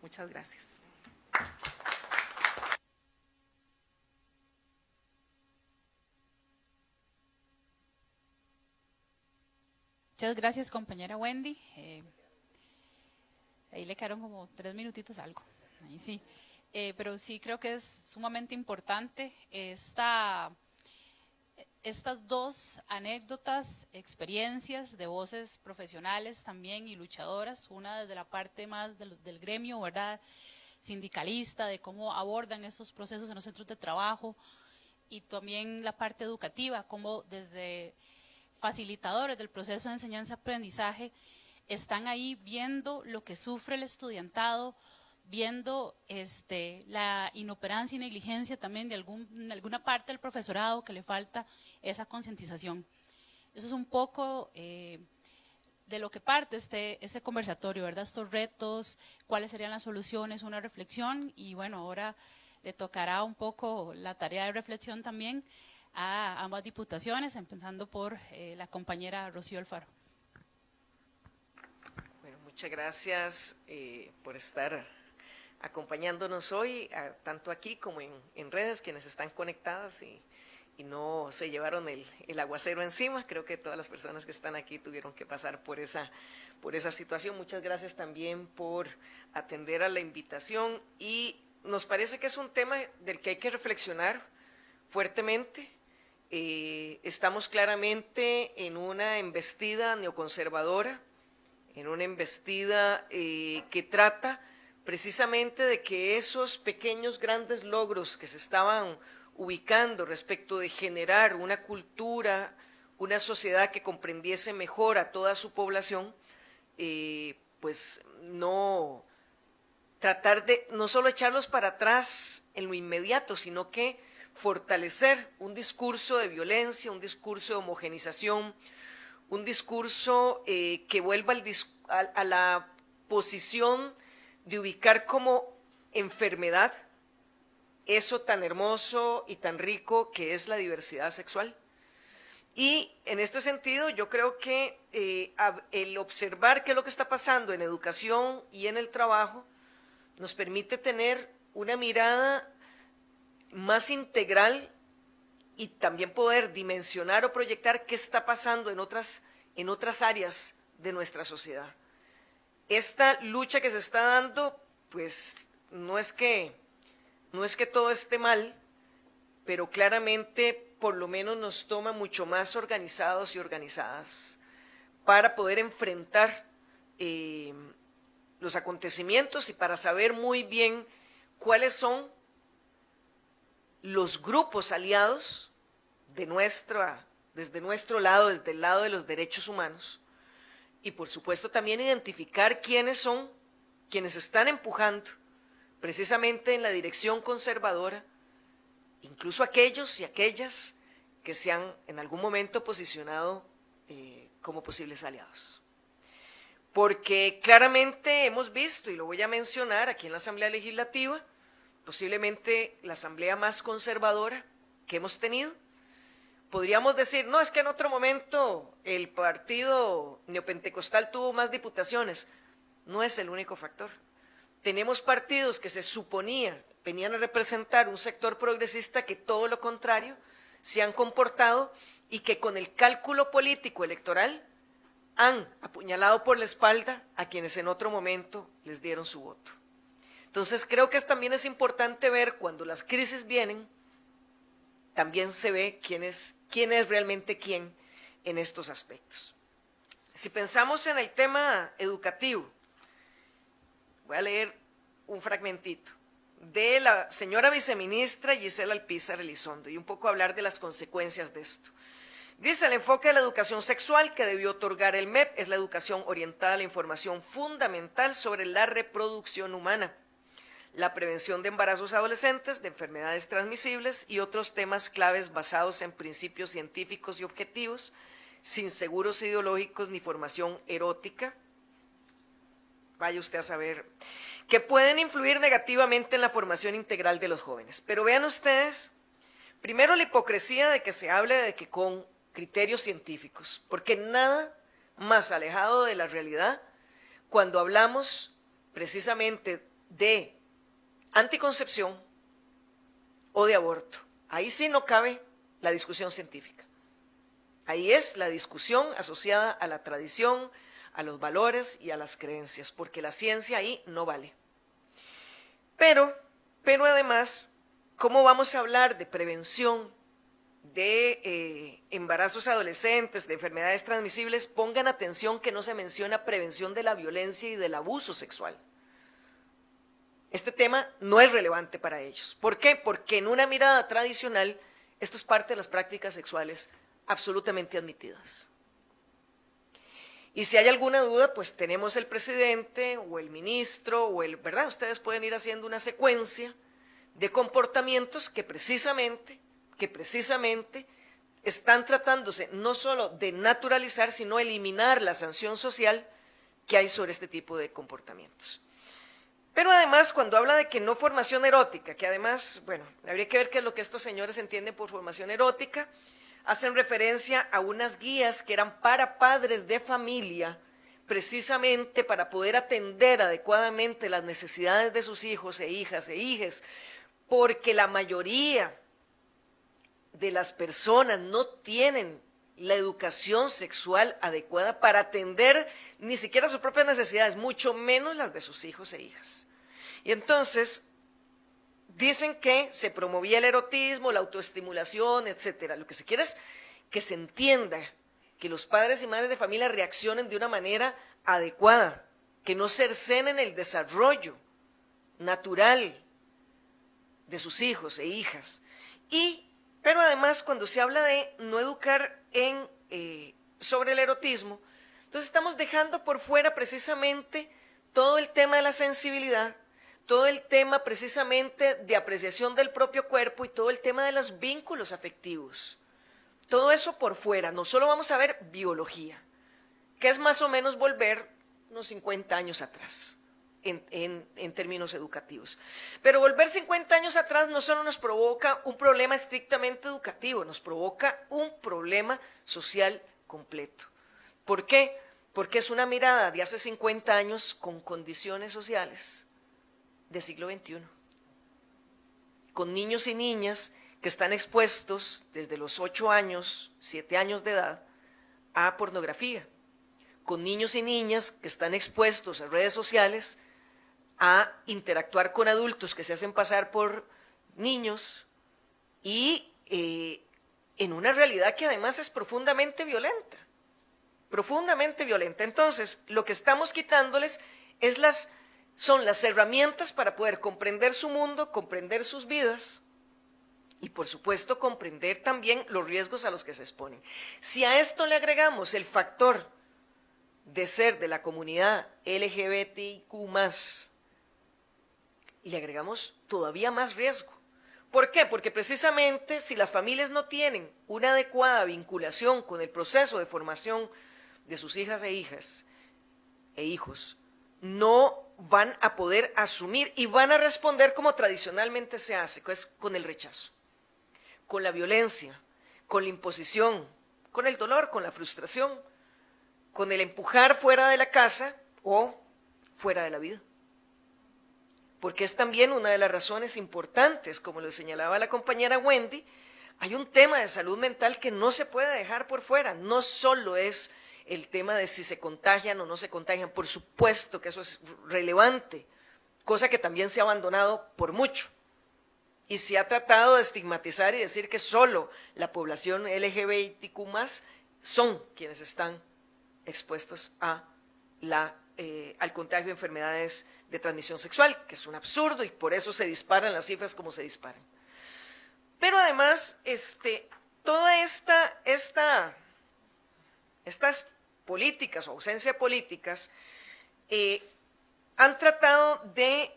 Muchas gracias. Muchas gracias, compañera Wendy. Ahí le quedaron como 3 minutitos algo. Ahí sí. Pero sí creo que es sumamente importante estas 2 anécdotas, experiencias de voces profesionales también y luchadoras, una desde la parte más del gremio, ¿verdad?, sindicalista, de cómo abordan esos procesos en los centros de trabajo, y también la parte educativa, cómo desde facilitadores del proceso de enseñanza-aprendizaje están ahí viendo lo que sufre el estudiantado, viendo la inoperancia y negligencia también de alguna parte del profesorado que le falta esa concientización. Eso es un poco de lo que parte este conversatorio, ¿verdad? Estos retos, cuáles serían las soluciones, una reflexión, y bueno, ahora le tocará un poco la tarea de reflexión también a ambas diputaciones, empezando por la compañera Rocío Alfaro. Bueno, muchas gracias por estar acompañándonos hoy, tanto aquí como en redes, quienes están conectadas y no se llevaron el aguacero encima. Creo que todas las personas que están aquí tuvieron que pasar por esa situación. Muchas gracias también por atender a la invitación, y nos parece que es un tema del que hay que reflexionar fuertemente. Estamos claramente en una embestida neoconservadora, en una embestida que trata precisamente de que esos pequeños grandes logros que se estaban ubicando respecto de generar una cultura, una sociedad que comprendiese mejor a toda su población, pues no tratar de no solo echarlos para atrás en lo inmediato, sino que fortalecer un discurso de violencia, un discurso de homogenización, un discurso que vuelva a la posición de ubicar como enfermedad eso tan hermoso y tan rico que es la diversidad sexual. Y en este sentido yo creo que el observar qué es lo que está pasando en educación y en el trabajo nos permite tener una mirada más integral y también poder dimensionar o proyectar qué está pasando en otras áreas de nuestra sociedad. Esta lucha que se está dando, pues no es que todo esté mal, pero claramente por lo menos nos toma mucho más organizados y organizadas para poder enfrentar los acontecimientos y para saber muy bien cuáles son los grupos aliados desde nuestro lado, desde el lado de los derechos humanos, y por supuesto también identificar quiénes son quienes están empujando precisamente en la dirección conservadora, incluso aquellos y aquellas que se han en algún momento posicionado como posibles aliados. Porque claramente hemos visto, y lo voy a mencionar aquí en la Asamblea Legislativa, posiblemente la asamblea más conservadora que hemos tenido. Podríamos decir, no, es que en otro momento el partido neopentecostal tuvo más diputaciones. No es el único factor. Tenemos partidos que se suponía venían a representar un sector progresista que todo lo contrario se han comportado y que con el cálculo político electoral han apuñalado por la espalda a quienes en otro momento les dieron su voto. Entonces creo que también es importante ver cuando las crisis vienen, también se ve quién es realmente quién en estos aspectos. Si pensamos en el tema educativo, voy a leer un fragmentito de la señora viceministra Gisela Alpizar Elizondo y un poco hablar de las consecuencias de esto. Dice, el enfoque de la educación sexual que debió otorgar el MEP es la educación orientada a la información fundamental sobre la reproducción humana, la prevención de embarazos adolescentes, de enfermedades transmisibles y otros temas claves basados en principios científicos y objetivos, sin seguros ideológicos ni formación erótica, vaya usted a saber, que pueden influir negativamente en la formación integral de los jóvenes. Pero vean ustedes, primero la hipocresía de que se hable de que con criterios científicos, porque nada más alejado de la realidad cuando hablamos precisamente de anticoncepción o de aborto. Ahí sí no cabe la discusión científica. Ahí es la discusión asociada a la tradición, a los valores y a las creencias, porque la ciencia ahí no vale. Pero además, ¿cómo vamos a hablar de prevención de embarazos adolescentes, de enfermedades transmisibles? Pongan atención que no se menciona prevención de la violencia y del abuso sexual. Este tema no es relevante para ellos. ¿Por qué? Porque en una mirada tradicional, esto es parte de las prácticas sexuales absolutamente admitidas. Y si hay alguna duda, pues tenemos el presidente o el ministro o ¿verdad? Ustedes pueden ir haciendo una secuencia de comportamientos que precisamente están tratándose no solo de naturalizar, sino eliminar la sanción social que hay sobre este tipo de comportamientos. Pero además, cuando habla de que no formación erótica, que además, bueno, habría que ver qué es lo que estos señores entienden por formación erótica, hacen referencia a unas guías que eran para padres de familia, precisamente para poder atender adecuadamente las necesidades de sus hijos e hijes, porque la mayoría de las personas no tienen la educación sexual adecuada para atender ni siquiera sus propias necesidades, mucho menos las de sus hijos e hijas. Y entonces dicen que se promovía el erotismo, la autoestimulación, etcétera. Lo que se quiere es que se entienda, que los padres y madres de familia reaccionen de una manera adecuada, que no cercenen el desarrollo natural de sus hijos e hijas. Pero además, cuando se habla de no educar sobre el erotismo, entonces estamos dejando por fuera precisamente todo el tema de la sensibilidad, todo el tema precisamente de apreciación del propio cuerpo y todo el tema de los vínculos afectivos. Todo eso por fuera, no solo vamos a ver biología, que es más o menos volver unos 50 años atrás en términos educativos. Pero volver 50 años atrás no solo nos provoca un problema estrictamente educativo, nos provoca un problema social completo. ¿Por qué? Porque es una mirada de hace 50 años con condiciones sociales del siglo XXI, con niños y niñas que están expuestos desde los 8 años, 7 años de edad, a pornografía, con niños y niñas que están expuestos a redes sociales, a interactuar con adultos que se hacen pasar por niños y en una realidad que además es profundamente violenta, profundamente violenta. Entonces, lo que estamos quitándoles son las herramientas para poder comprender su mundo, comprender sus vidas y, por supuesto, comprender también los riesgos a los que se exponen. Si a esto le agregamos el factor de ser de la comunidad LGBTIQ+, y le agregamos todavía más riesgo. ¿Por qué? Porque precisamente si las familias no tienen una adecuada vinculación con el proceso de formación de sus hijas e hijos, no van a poder asumir y van a responder como tradicionalmente se hace, que es con el rechazo, con la violencia, con la imposición, con el dolor, con la frustración, con el empujar fuera de la casa o fuera de la vida. Porque es también una de las razones importantes, como lo señalaba la compañera Wendy, hay un tema de salud mental que no se puede dejar por fuera, no solo es el tema de si se contagian o no se contagian, por supuesto que eso es relevante, cosa que también se ha abandonado por mucho, y se ha tratado de estigmatizar y decir que solo la población LGBTQ+, son quienes están expuestos al contagio de enfermedades de transmisión sexual, que es un absurdo y por eso se disparan las cifras como se disparan. Pero además, todas estas políticas o ausencia de políticas han tratado de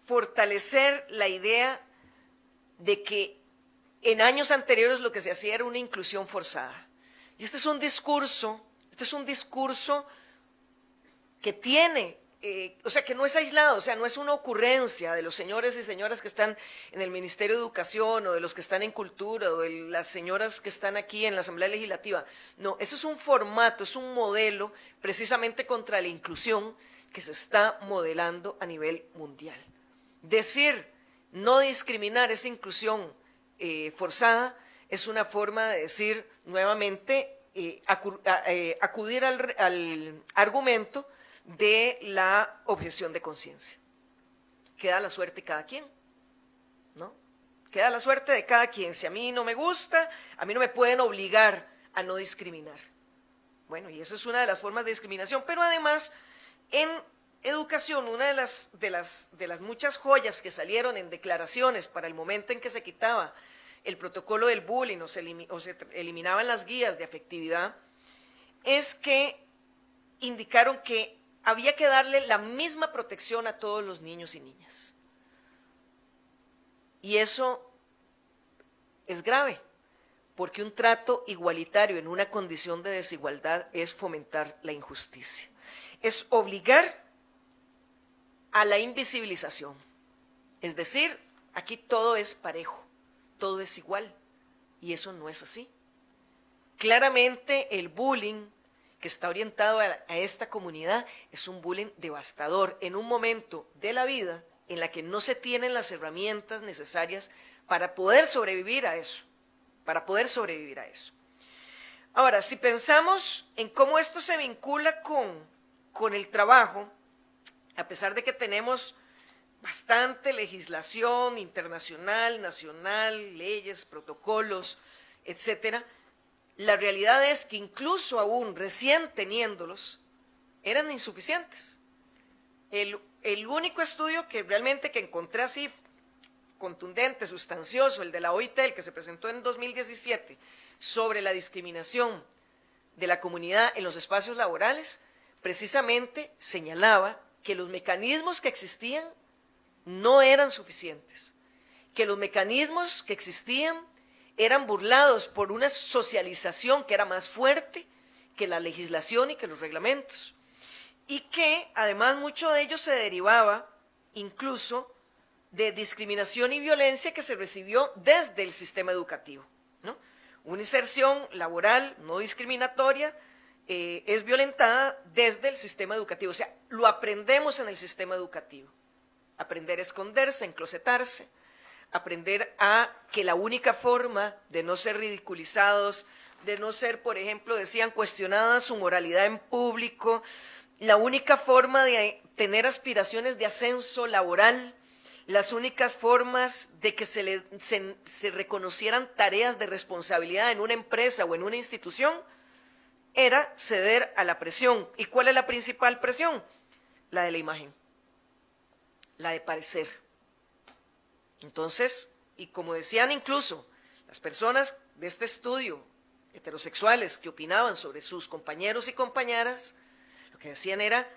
fortalecer la idea de que en años anteriores lo que se hacía era una inclusión forzada. Y este es un discurso que tiene, que no es aislado, no es una ocurrencia de los señores y señoras que están en el Ministerio de Educación o de los que están en Cultura o de las señoras que están aquí en la Asamblea Legislativa. No, eso es un formato, es un modelo precisamente contra la inclusión que se está modelando a nivel mundial. Decir no discriminar esa inclusión forzada es una forma de decir nuevamente, acudir al argumento de la objeción de conciencia. Queda la suerte de cada quien, ¿no? Queda la suerte de cada quien. Si a mí no me gusta, a mí no me pueden obligar a no discriminar. Bueno, y eso es una de las formas de discriminación, pero además, en educación, una de las muchas joyas que salieron en declaraciones para el momento en que se quitaba el protocolo del bullying o se eliminaban las guías de afectividad, es que indicaron que había que darle la misma protección a todos los niños y niñas. Y eso es grave, porque un trato igualitario en una condición de desigualdad es fomentar la injusticia. Es obligar a la invisibilización. Es decir, aquí todo es parejo, todo es igual, y eso no es así. Claramente el bullying que está orientado a esta comunidad es un bullying devastador en un momento de la vida en la que no se tienen las herramientas necesarias para poder sobrevivir a eso, Ahora, si pensamos en cómo esto se vincula con el trabajo, a pesar de que tenemos bastante legislación internacional, nacional, leyes, protocolos, etcétera, la realidad es que incluso aún recién teniéndolos, eran insuficientes. El único estudio que realmente que encontré así contundente, sustancioso, el de la OIT, el que se presentó en 2017, sobre la discriminación de la comunidad en los espacios laborales, precisamente señalaba que los mecanismos que existían no eran suficientes, que los mecanismos que existían eran burlados por una socialización que era más fuerte que la legislación y que los reglamentos, y que además mucho de ello se derivaba incluso de discriminación y violencia que se recibió desde el sistema educativo, ¿no? Una inserción laboral no discriminatoria es violentada desde el sistema educativo, o sea, lo aprendemos en el sistema educativo. Aprender a esconderse, enclosetarse, aprender a que la única forma de no ser ridiculizados, de no ser, por ejemplo, decían, cuestionada su moralidad en público, la única forma de tener aspiraciones de ascenso laboral, las únicas formas de que se reconocieran tareas de responsabilidad en una empresa o en una institución, era ceder a la presión. ¿Y cuál es la principal presión? La de la imagen, la de parecer. Entonces, y como decían incluso las personas de este estudio, heterosexuales, que opinaban sobre sus compañeros y compañeras, lo que decían era,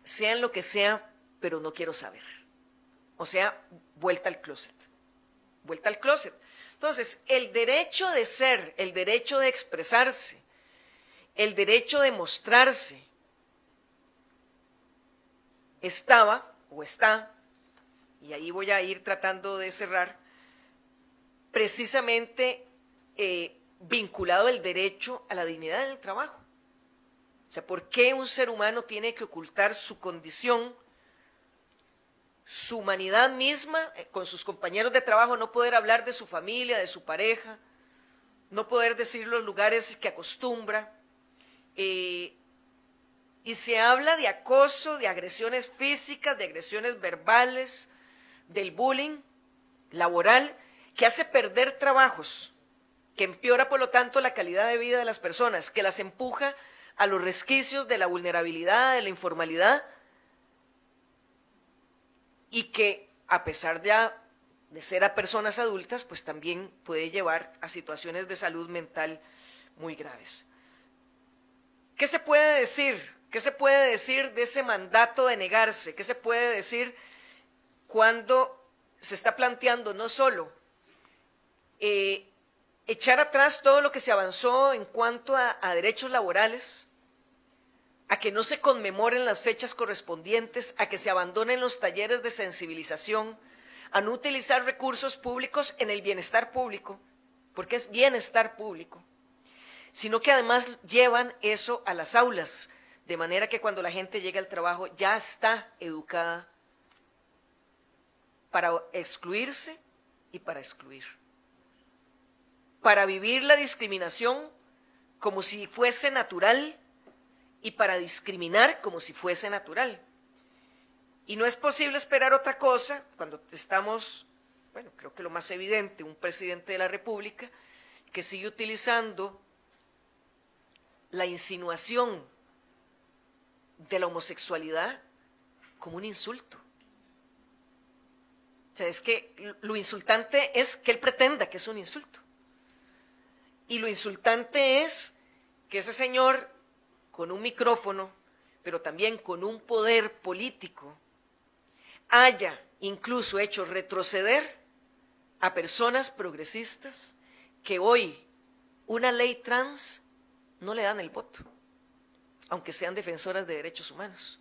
sean lo que sea, pero no quiero saber. O sea, vuelta al closet. Vuelta al closet. Entonces, el derecho de ser, el derecho de expresarse, el derecho de mostrarse, estaba o está, y ahí voy a ir tratando de cerrar, precisamente vinculado al derecho a la dignidad en el trabajo. O sea, ¿por qué un ser humano tiene que ocultar su condición, su humanidad misma, con sus compañeros de trabajo, no poder hablar de su familia, de su pareja, no poder decir los lugares que acostumbra? Y se habla de acoso, de agresiones físicas, de agresiones verbales, del bullying laboral, que hace perder trabajos, que empeora por lo tanto la calidad de vida de las personas, que las empuja a los resquicios de la vulnerabilidad, de la informalidad, y que a pesar de ser a personas adultas, pues también puede llevar a situaciones de salud mental muy graves. ¿Qué se puede decir? ¿Qué se puede decir de ese mandato de negarse? ¿Qué se puede decir cuando se está planteando no solo echar atrás todo lo que se avanzó en cuanto a derechos laborales, a que no se conmemoren las fechas correspondientes, a que se abandonen los talleres de sensibilización, a no utilizar recursos públicos en el bienestar público, porque es bienestar público, sino que además llevan eso a las aulas, de manera que cuando la gente llega al trabajo ya está educada para excluirse y para excluir, para vivir la discriminación como si fuese natural y para discriminar como si fuese natural. Y no es posible esperar otra cosa cuando estamos, bueno, creo que lo más evidente, un presidente de la República que sigue utilizando la insinuación de la homosexualidad como un insulto. O sea, es que lo insultante es que él pretenda que es un insulto. Y lo insultante es que ese señor con un micrófono, pero también con un poder político, haya incluso hecho retroceder a personas progresistas que hoy una ley trans no le dan el voto, aunque sean defensoras de derechos humanos,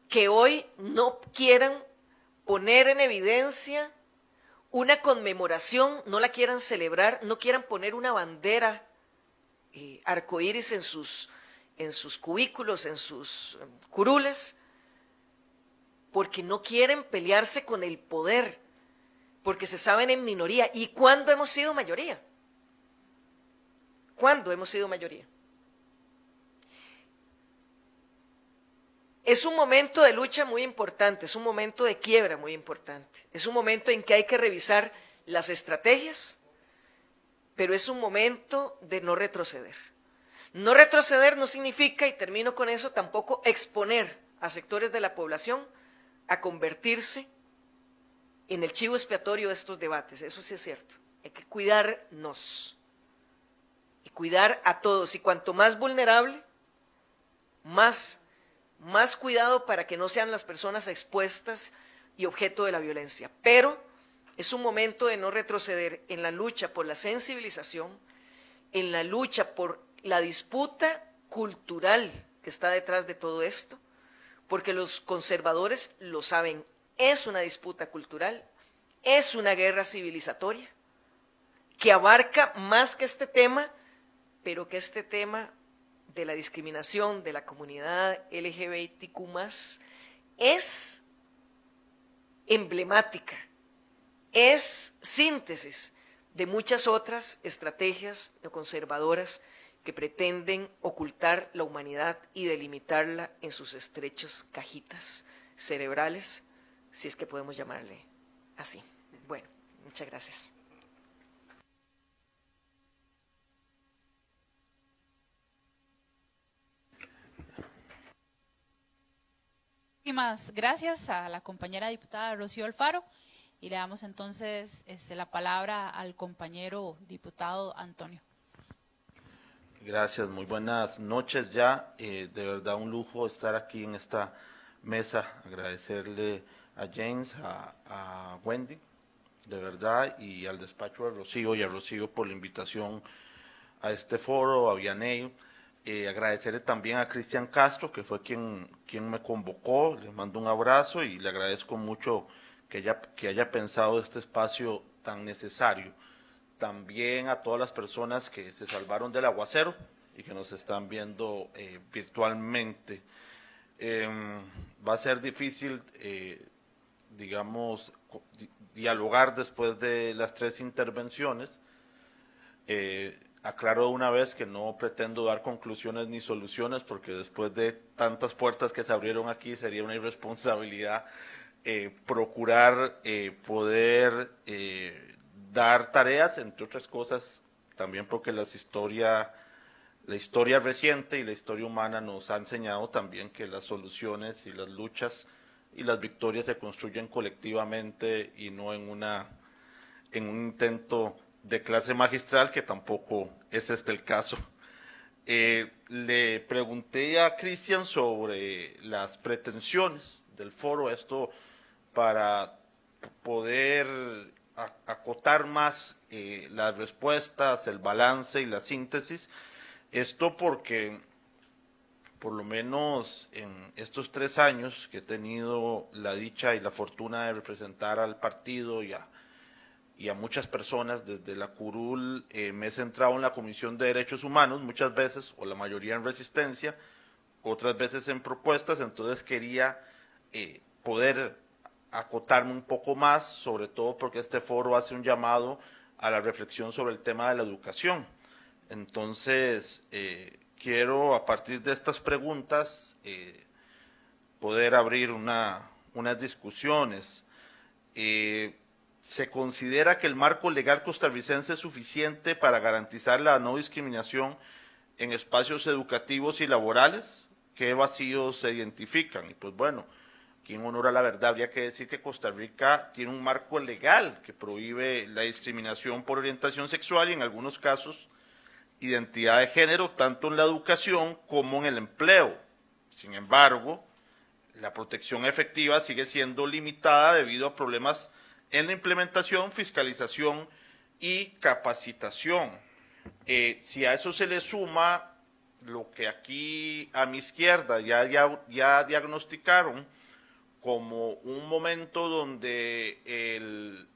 que hoy no quieran poner en evidencia una conmemoración, no la quieran celebrar, no quieran poner una bandera arcoíris en sus cubículos, en sus curules, porque no quieren pelearse con el poder, porque se saben en minoría. ¿Y cuándo hemos sido mayoría? ¿Cuándo hemos sido mayoría? Es un momento de lucha muy importante, es un momento de quiebra muy importante, es un momento en que hay que revisar las estrategias, pero es un momento de no retroceder. No retroceder no significa, y termino con eso, tampoco exponer a sectores de la población a convertirse en el chivo expiatorio de estos debates. Eso sí es cierto. Hay que cuidarnos y cuidar a todos. Y cuanto más vulnerable, más cuidado para que no sean las personas expuestas y objeto de la violencia. Pero es un momento de no retroceder en la lucha por la sensibilización, en la lucha por la disputa cultural que está detrás de todo esto, porque los conservadores lo saben, es una disputa cultural, es una guerra civilizatoria, que abarca más que este tema, pero que este tema de la discriminación de la comunidad LGBTQ+, es emblemática, es síntesis de muchas otras estrategias conservadoras que pretenden ocultar la humanidad y delimitarla en sus estrechas cajitas cerebrales, si es que podemos llamarle así. Bueno, muchas gracias. Muchísimas gracias a la compañera diputada Rocío Alfaro y le damos entonces la palabra al compañero diputado Antonio. Gracias, muy buenas noches ya. De verdad un lujo estar aquí en esta mesa. Agradecerle a James, a Wendy, de verdad, y al despacho de Rocío y a Rocío por la invitación a este foro, a Vianey. Agradecerle también a Cristian Castro, que fue quien me convocó. Le mando un abrazo y le agradezco mucho que haya pensado este espacio tan necesario. También a todas las personas que se salvaron del aguacero y que nos están viendo virtualmente. Va a ser difícil, digamos, dialogar después de las 3 intervenciones. Aclaro de una vez que no pretendo dar conclusiones ni soluciones, porque después de tantas puertas que se abrieron aquí sería una irresponsabilidad procurar poder dar tareas, entre otras cosas, también porque la historia reciente y la historia humana nos ha enseñado también que las soluciones y las luchas y las victorias se construyen colectivamente y no en un intento de clase magistral, que tampoco es el caso. Le pregunté a Cristian sobre las pretensiones del foro, esto para poder acotar más las respuestas, el balance y la síntesis. Esto porque, por lo menos en estos 3 años que he tenido la dicha y la fortuna de representar al partido y a muchas personas desde la curul, me he centrado en la Comisión de Derechos Humanos, muchas veces, o la mayoría en resistencia, otras veces en propuestas. Entonces quería poder acotarme un poco más, sobre todo porque este foro hace un llamado a la reflexión sobre el tema de la educación. Entonces, quiero, a partir de estas preguntas, poder abrir unas discusiones. ¿Se considera que el marco legal costarricense es suficiente para garantizar la no discriminación en espacios educativos y laborales? ¿Qué vacíos se identifican? Y pues bueno, aquí en honor a la verdad habría que decir que Costa Rica tiene un marco legal que prohíbe la discriminación por orientación sexual y en algunos casos identidad de género, tanto en la educación como en el empleo. Sin embargo, la protección efectiva sigue siendo limitada debido a problemas en la implementación, fiscalización y capacitación. Si a eso se le suma lo que aquí a mi izquierda ya diagnosticaron como un momento donde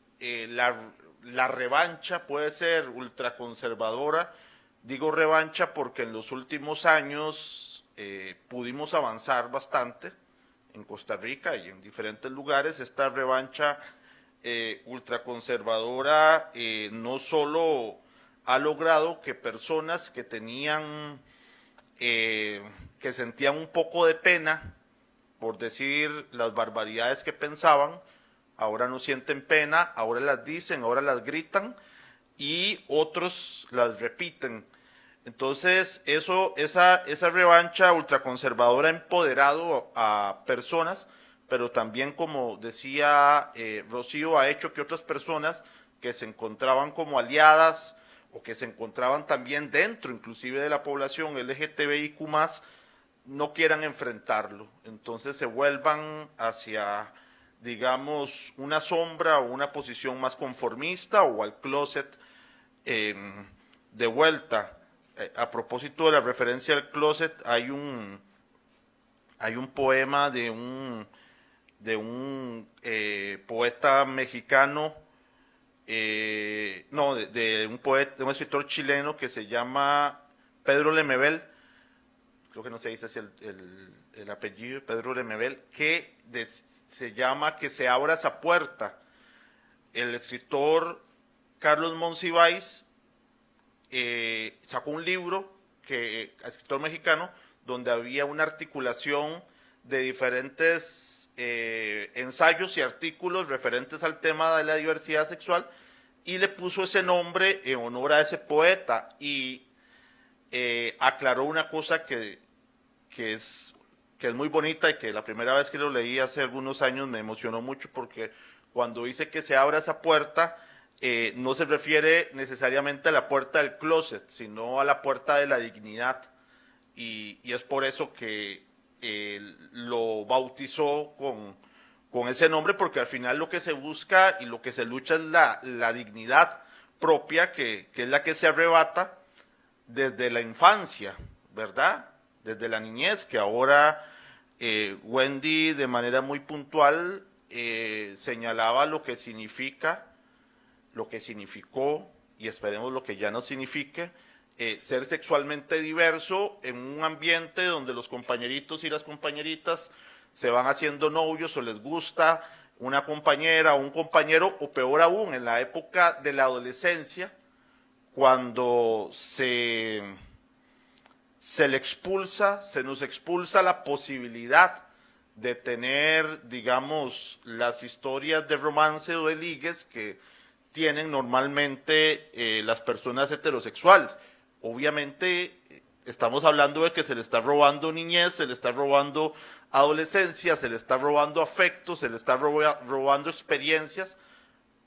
la revancha puede ser ultraconservadora. Digo revancha porque en los últimos años pudimos avanzar bastante en Costa Rica y en diferentes lugares. Esta revancha ultraconservadora no solo ha logrado que personas que tenían, que sentían un poco de pena por decir las barbaridades que pensaban, ahora no sienten pena, ahora las dicen, ahora las gritan y otros las repiten. Entonces, esa revancha ultraconservadora ha empoderado a personas, pero también, como decía Rocío, ha hecho que otras personas que se encontraban como aliadas o que se encontraban también dentro, inclusive de la población LGTBIQ+, no quieran enfrentarlo. Entonces se vuelvan hacia, digamos, una sombra o una posición más conformista o al closet de vuelta. A propósito de la referencia al closet, hay un poema de un poeta mexicano, de un escritor chileno que se llama Pedro Lemebel, creo que no se dice así el apellido, Pedro Lemebel, que se llama Que se abra esa puerta. El escritor Carlos Monsiváis sacó un libro, escritor mexicano, donde había una articulación de diferentes ensayos y artículos referentes al tema de la diversidad sexual, y le puso ese nombre en honor a ese poeta, y aclaró una cosa que es muy bonita y que la primera vez que lo leí hace algunos años me emocionó mucho, porque cuando dice que se abra esa puerta, no se refiere necesariamente a la puerta del closet, sino a la puerta de la dignidad, y es por eso que lo bautizó con ese nombre, porque al final lo que se busca y lo que se lucha es la dignidad propia, que es la que se arrebata desde la infancia, ¿verdad? Desde la niñez, que ahora Wendy de manera muy puntual señalaba lo que significa, lo que significó, y esperemos lo que ya no signifique, ser sexualmente diverso en un ambiente donde los compañeritos y las compañeritas se van haciendo novios o les gusta una compañera o un compañero, o peor aún, en la época de la adolescencia, cuando se nos expulsa la posibilidad de tener, digamos, las historias de romance o de ligues que tienen normalmente las personas heterosexuales. Obviamente estamos hablando de que se le está robando niñez, se le está robando adolescencia, se le está robando afectos, se le está robando experiencias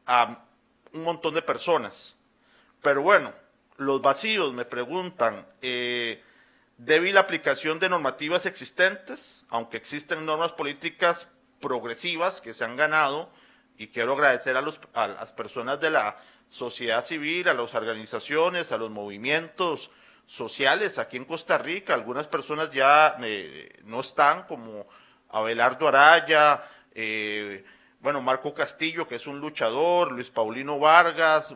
a un montón de personas. Pero bueno, los vacíos, me preguntan, débil aplicación de normativas existentes, aunque existen normas políticas progresivas que se han ganado, y quiero agradecer a las personas de la sociedad civil, a las organizaciones, a los movimientos sociales aquí en Costa Rica. Algunas personas ya no están, como Abelardo Araya, Marco Castillo, que es un luchador, Luis Paulino Vargas,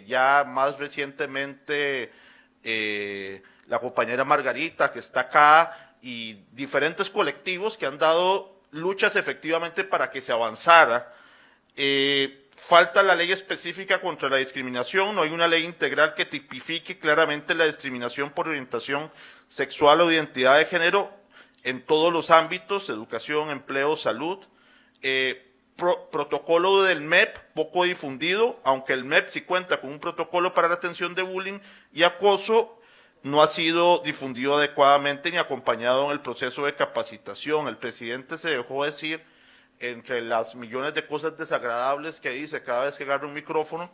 ya más recientemente la compañera Margarita, que está acá, y diferentes colectivos que han dado luchas efectivamente para que se avanzara. Falta la ley específica contra la discriminación, no hay una ley integral que tipifique claramente la discriminación por orientación sexual o identidad de género en todos los ámbitos, educación, empleo, salud. Protocolo del MEP, poco difundido, aunque el MEP sí cuenta con un protocolo para la atención de bullying y acoso, no ha sido difundido adecuadamente ni acompañado en el proceso de capacitación. El presidente se dejó decir, entre las millones de cosas desagradables que dice cada vez que agarra un micrófono,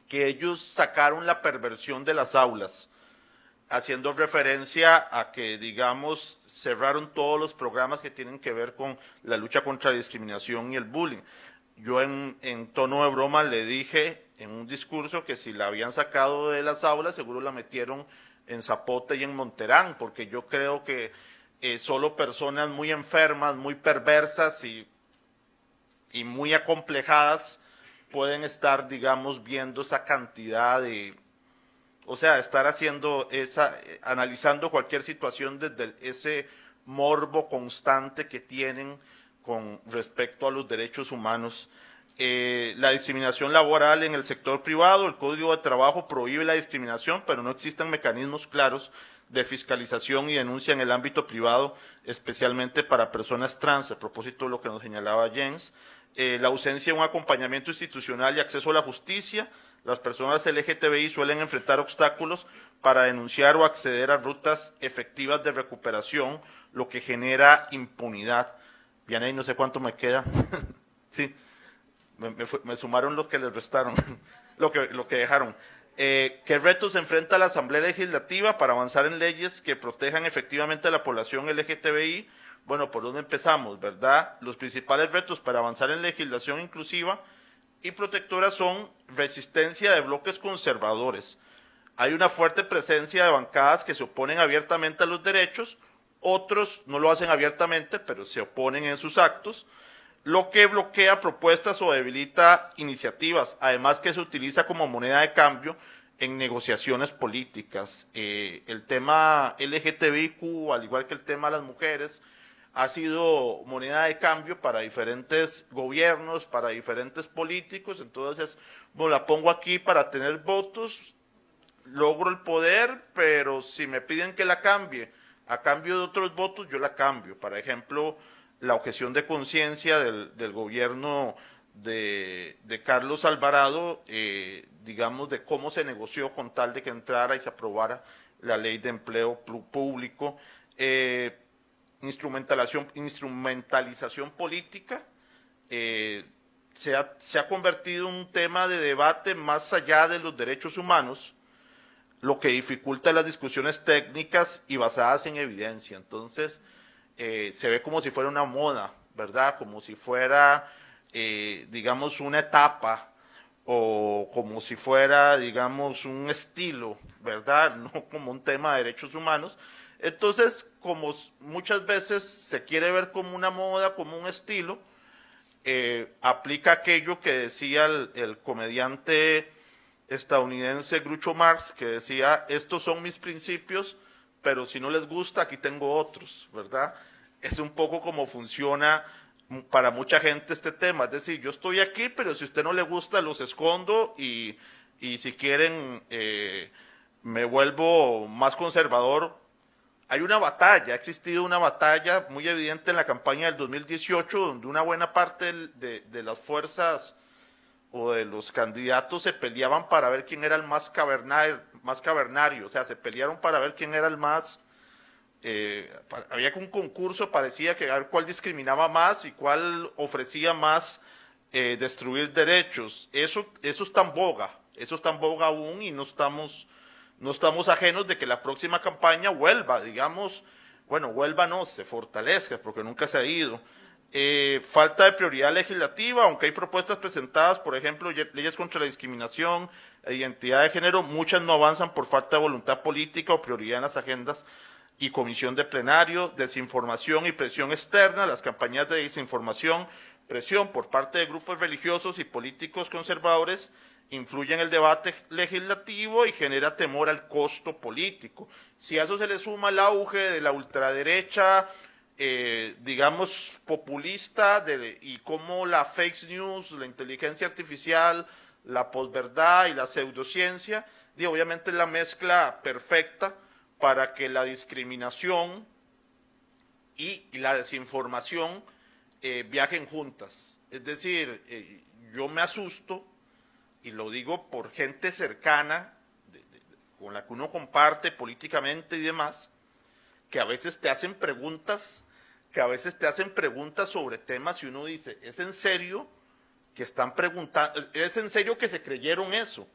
que ellos sacaron la perversión de las aulas, haciendo referencia a que, digamos, cerraron todos los programas que tienen que ver con la lucha contra la discriminación y el bullying. Yo en tono de broma le dije en un discurso que si la habían sacado de las aulas, seguro la metieron en Zapote y en Monterán, porque yo creo que solo personas muy enfermas, muy perversas y muy acomplejadas pueden estar, digamos, viendo esa cantidad de, o sea, estar haciendo analizando cualquier situación desde ese morbo constante que tienen con respecto a los derechos humanos. La discriminación laboral en el sector privado, el Código de Trabajo prohíbe la discriminación, pero no existen mecanismos claros de fiscalización y denuncia en el ámbito privado, especialmente para personas trans, a propósito de lo que nos señalaba Jens. La ausencia de un acompañamiento institucional y acceso a la justicia. Las personas LGTBI suelen enfrentar obstáculos para denunciar o acceder a rutas efectivas de recuperación, lo que genera impunidad. Bien, ahí no sé cuánto me queda. Sí, me sumaron lo que les restaron, lo que dejaron. ¿Qué retos enfrenta la Asamblea Legislativa para avanzar en leyes que protejan efectivamente a la población LGTBI? Bueno, ¿por dónde empezamos, verdad? Los principales retos para avanzar en legislación inclusiva y protectora son resistencia de bloques conservadores. Hay una fuerte presencia de bancadas que se oponen abiertamente a los derechos, otros no lo hacen abiertamente, pero se oponen en sus actos, lo que bloquea propuestas o debilita iniciativas, además que se utiliza como moneda de cambio en negociaciones políticas. El tema LGTBIQ, al igual que el tema de las mujeres, ha sido moneda de cambio para diferentes gobiernos, para diferentes políticos, entonces bueno, la pongo aquí para tener votos, logro el poder, pero si me piden que la cambie a cambio de otros votos, yo la cambio. Por ejemplo, la objeción de conciencia del gobierno de Carlos Alvarado, digamos, de cómo se negoció con tal de que entrara y se aprobara la ley de empleo público, instrumentalización política, se ha convertido en un tema de debate más allá de los derechos humanos, lo que dificulta las discusiones técnicas y basadas en evidencia. Entonces, se ve como si fuera una moda, ¿verdad? Como si fuera, digamos, una etapa o como si fuera, digamos, un estilo, ¿verdad? No como un tema de derechos humanos. Entonces, como muchas veces se quiere ver como una moda, como un estilo, aplica aquello que decía el comediante estadounidense Groucho Marx, que decía, estos son mis principios, pero si no les gusta, aquí tengo otros, ¿verdad? Es un poco como funciona para mucha gente este tema, es decir, yo estoy aquí, pero si a usted no le gusta, los escondo y si quieren, me vuelvo más conservador. Hay una batalla, ha existido una batalla muy evidente en la campaña del 2018, donde una buena parte de las fuerzas o de los candidatos se peleaban para ver quién era el más cavernario, o sea, se pelearon para ver quién era el más, había un concurso, parecía que a ver cuál discriminaba más y cuál ofrecía más destruir derechos. Eso está en boga aún y no estamos ajenos de que la próxima campaña vuelva, digamos, bueno, vuelva no, se fortalezca, porque nunca se ha ido. Falta de prioridad legislativa, aunque hay propuestas presentadas, por ejemplo, leyes contra la discriminación e identidad de género, muchas no avanzan por falta de voluntad política o prioridad en las agendas y comisión de plenario, desinformación y presión externa, las campañas de desinformación, presión por parte de grupos religiosos y políticos conservadores, influye en el debate legislativo y genera temor al costo político. Si a eso se le suma el auge de la ultraderecha, digamos, populista, y cómo la fake news, la inteligencia artificial, la posverdad y la pseudociencia, obviamente es la mezcla perfecta para que la discriminación y la desinformación viajen juntas. Es decir, yo me asusto, y lo digo por gente cercana, con la que uno comparte políticamente y demás, que a veces te hacen preguntas sobre temas y uno dice, ¿es en serio que están preguntando? ¿Es en serio que se creyeron eso?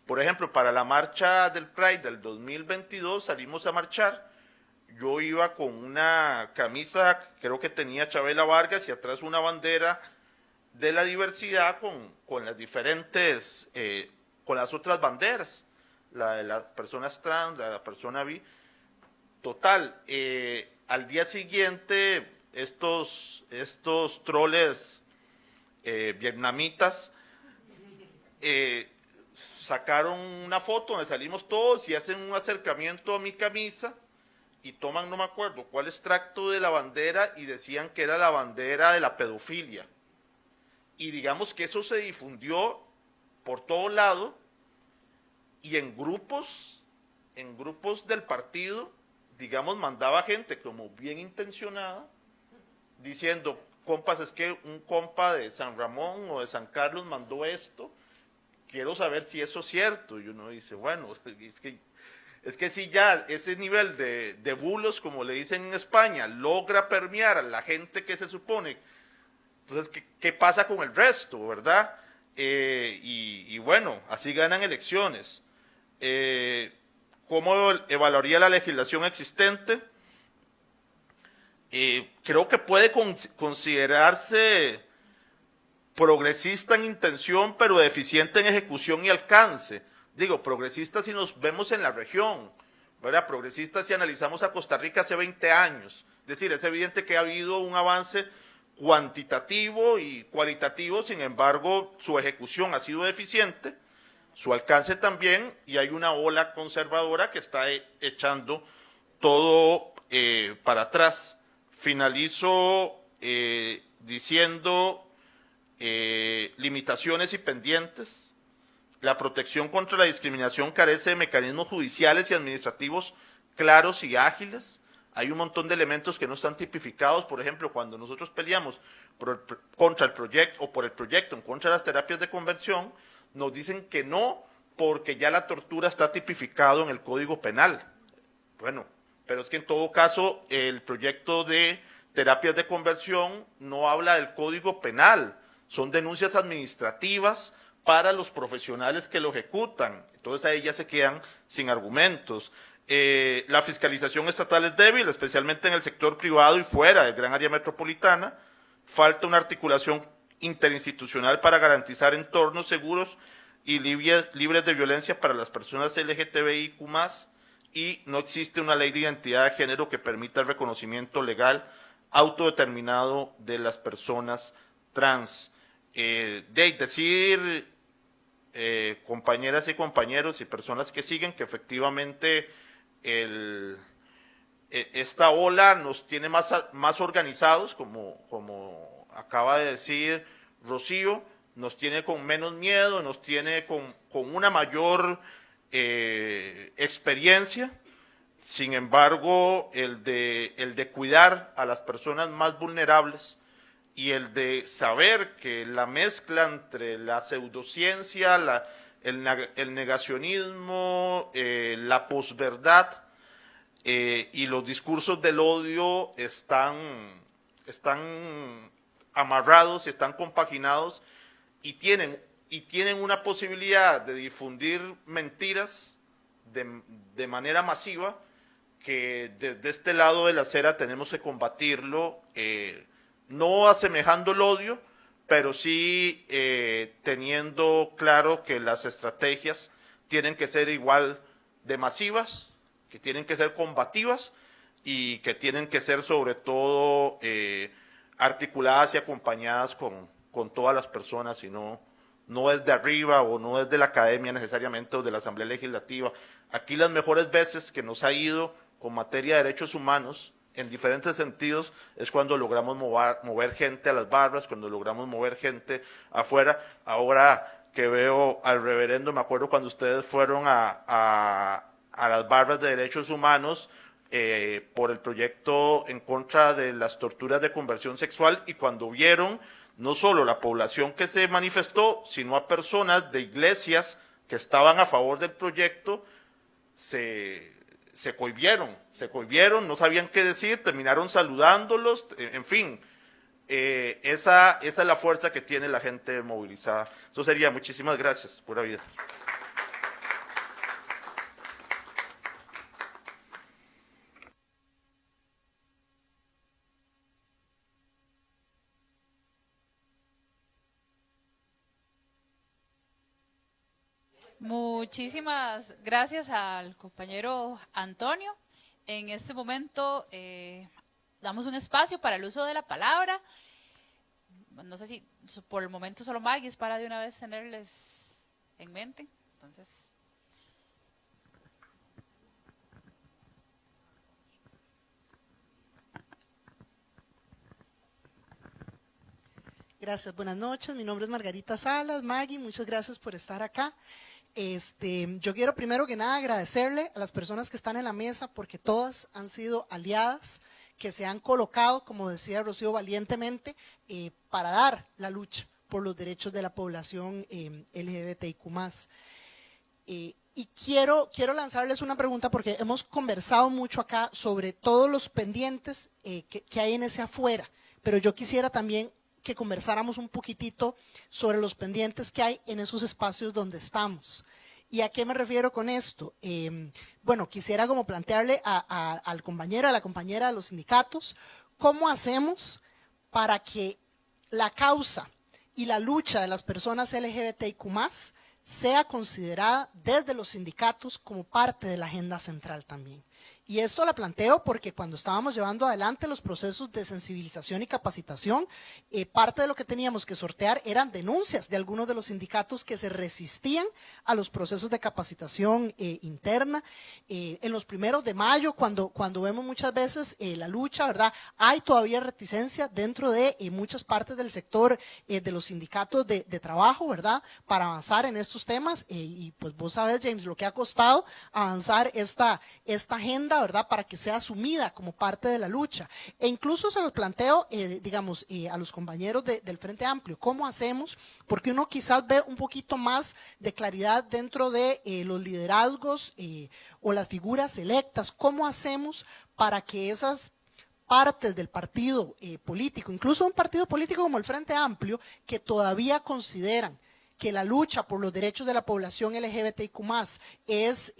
Por ejemplo, para la marcha del Pride del 2022 salimos a marchar. Yo iba con una camisa, creo que tenía Chabela Vargas, y atrás una bandera de la diversidad con las diferentes, con las otras banderas, la de las personas trans, la de la persona bi. Total, al día siguiente, estos troles vietnamitas sacaron una foto donde salimos todos y hacen un acercamiento a mi camisa y toman, no me acuerdo cuál extracto de la bandera, y decían que era la bandera de la pedofilia. Y digamos que eso se difundió por todo lado, y en grupos del partido, digamos, mandaba gente como bien intencionada, diciendo, compas, es que un compa de San Ramón o de San Carlos mandó esto, quiero saber si eso es cierto. Y uno dice, bueno, es que si ya ese nivel de bulos, como le dicen en España, logra permear a la gente que se supone, entonces, ¿qué pasa con el resto, verdad? Y bueno, así ganan elecciones. ¿Cómo evaluaría la legislación existente? Creo que puede considerarse progresista en intención, pero deficiente en ejecución y alcance. Digo, progresista si nos vemos en la región, ¿verdad? Progresista si analizamos a Costa Rica hace 20 años. Es decir, es evidente que ha habido un avance cuantitativo y cualitativo, sin embargo, su ejecución ha sido deficiente, su alcance también, y hay una ola conservadora que está echando todo para atrás. Finalizo diciendo limitaciones y pendientes. La protección contra la discriminación carece de mecanismos judiciales y administrativos claros y ágiles. Hay un montón de elementos que no están tipificados. Por ejemplo, cuando nosotros peleamos contra el proyecto o por el proyecto en contra de las terapias de conversión, nos dicen que no, porque ya la tortura está tipificado en el Código Penal. Bueno, pero es que en todo caso el proyecto de terapias de conversión no habla del Código Penal, son denuncias administrativas para los profesionales que lo ejecutan. Entonces ahí ya se quedan sin argumentos. La fiscalización estatal es débil, especialmente en el sector privado y fuera del gran área metropolitana. Falta una articulación interinstitucional para garantizar entornos seguros y libres de violencia para las personas LGTBIQ+, y no existe una ley de identidad de género que permita el reconocimiento legal autodeterminado de las personas trans. Compañeras y compañeros y personas que siguen, que efectivamente esta ola nos tiene más organizados, como acaba de decir Rocío, nos tiene con menos miedo, nos tiene con una mayor experiencia. Sin embargo, el de cuidar a las personas más vulnerables y el de saber que la mezcla entre la pseudociencia, el negacionismo, la posverdad y los discursos del odio están amarrados y están compaginados y tienen una posibilidad de difundir mentiras de manera masiva, que desde este lado de la acera tenemos que combatirlo, no asemejando el odio, pero sí teniendo claro que las estrategias tienen que ser igual de masivas, que tienen que ser combativas y que tienen que ser sobre todo articuladas y acompañadas con todas las personas, y no desde arriba o no desde la academia necesariamente o de la Asamblea Legislativa. Aquí las mejores veces que nos ha ido con materia de derechos humanos en diferentes sentidos es cuando logramos mover gente a las barras, cuando logramos mover gente afuera. Ahora que veo al reverendo, me acuerdo cuando ustedes fueron a las barras de derechos humanos por el proyecto en contra de las torturas de conversión sexual, y cuando vieron no solo la población que se manifestó, sino a personas de iglesias que estaban a favor del proyecto, se cohibieron, no sabían qué decir, terminaron saludándolos, en fin, esa es la fuerza que tiene la gente movilizada. Eso sería. Muchísimas gracias, pura vida. Muchísimas gracias al compañero Antonio. En este momento damos un espacio para el uso de la palabra. No sé si por el momento solo Maggie es para de una vez tenerles en mente. Entonces, gracias, buenas noches. Mi nombre es Margarita Salas. Maggie, muchas gracias por estar acá. Yo quiero primero que nada agradecerle a las personas que están en la mesa porque todas han sido aliadas, que se han colocado, como decía Rocío, valientemente para dar la lucha por los derechos de la población LGBTIQ+. Y quiero lanzarles una pregunta porque hemos conversado mucho acá sobre todos los pendientes que hay en ese afuera, pero yo quisiera también que conversáramos un poquitito sobre los pendientes que hay en esos espacios donde estamos. ¿Y a qué me refiero con esto? Bueno, quisiera como plantearle al compañero, a la compañera de los sindicatos, ¿cómo hacemos para que la causa y la lucha de las personas LGBTIQ+, sea considerada desde los sindicatos como parte de la agenda central también? Y esto la planteo porque cuando estábamos llevando adelante los procesos de sensibilización y capacitación, parte de lo que teníamos que sortear eran denuncias de algunos de los sindicatos que se resistían a los procesos de capacitación interna. En los primeros de mayo, cuando vemos muchas veces la lucha, ¿verdad? Hay todavía reticencia dentro de muchas partes del sector de los sindicatos de trabajo, ¿verdad? Para avanzar en estos temas y pues vos sabes, James, lo que ha costado avanzar esta agenda, ¿verdad? Para que sea asumida como parte de la lucha. E incluso se los planteo, digamos, a los compañeros del Frente Amplio, ¿cómo hacemos? Porque uno quizás ve un poquito más de claridad dentro de los liderazgos o las figuras electas. ¿Cómo hacemos para que esas partes del partido político, incluso un partido político como el Frente Amplio, que todavía consideran que la lucha por los derechos de la población LGBTIQ+, es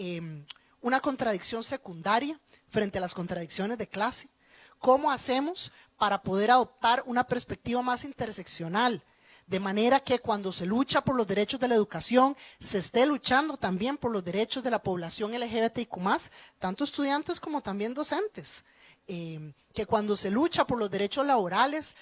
una contradicción secundaria frente a las contradicciones de clase? ¿Cómo hacemos para poder adoptar una perspectiva más interseccional? De manera que cuando se lucha por los derechos de la educación, se esté luchando también por los derechos de la población LGBTIQ+, tanto estudiantes como también docentes. Que cuando se lucha por los derechos laborales,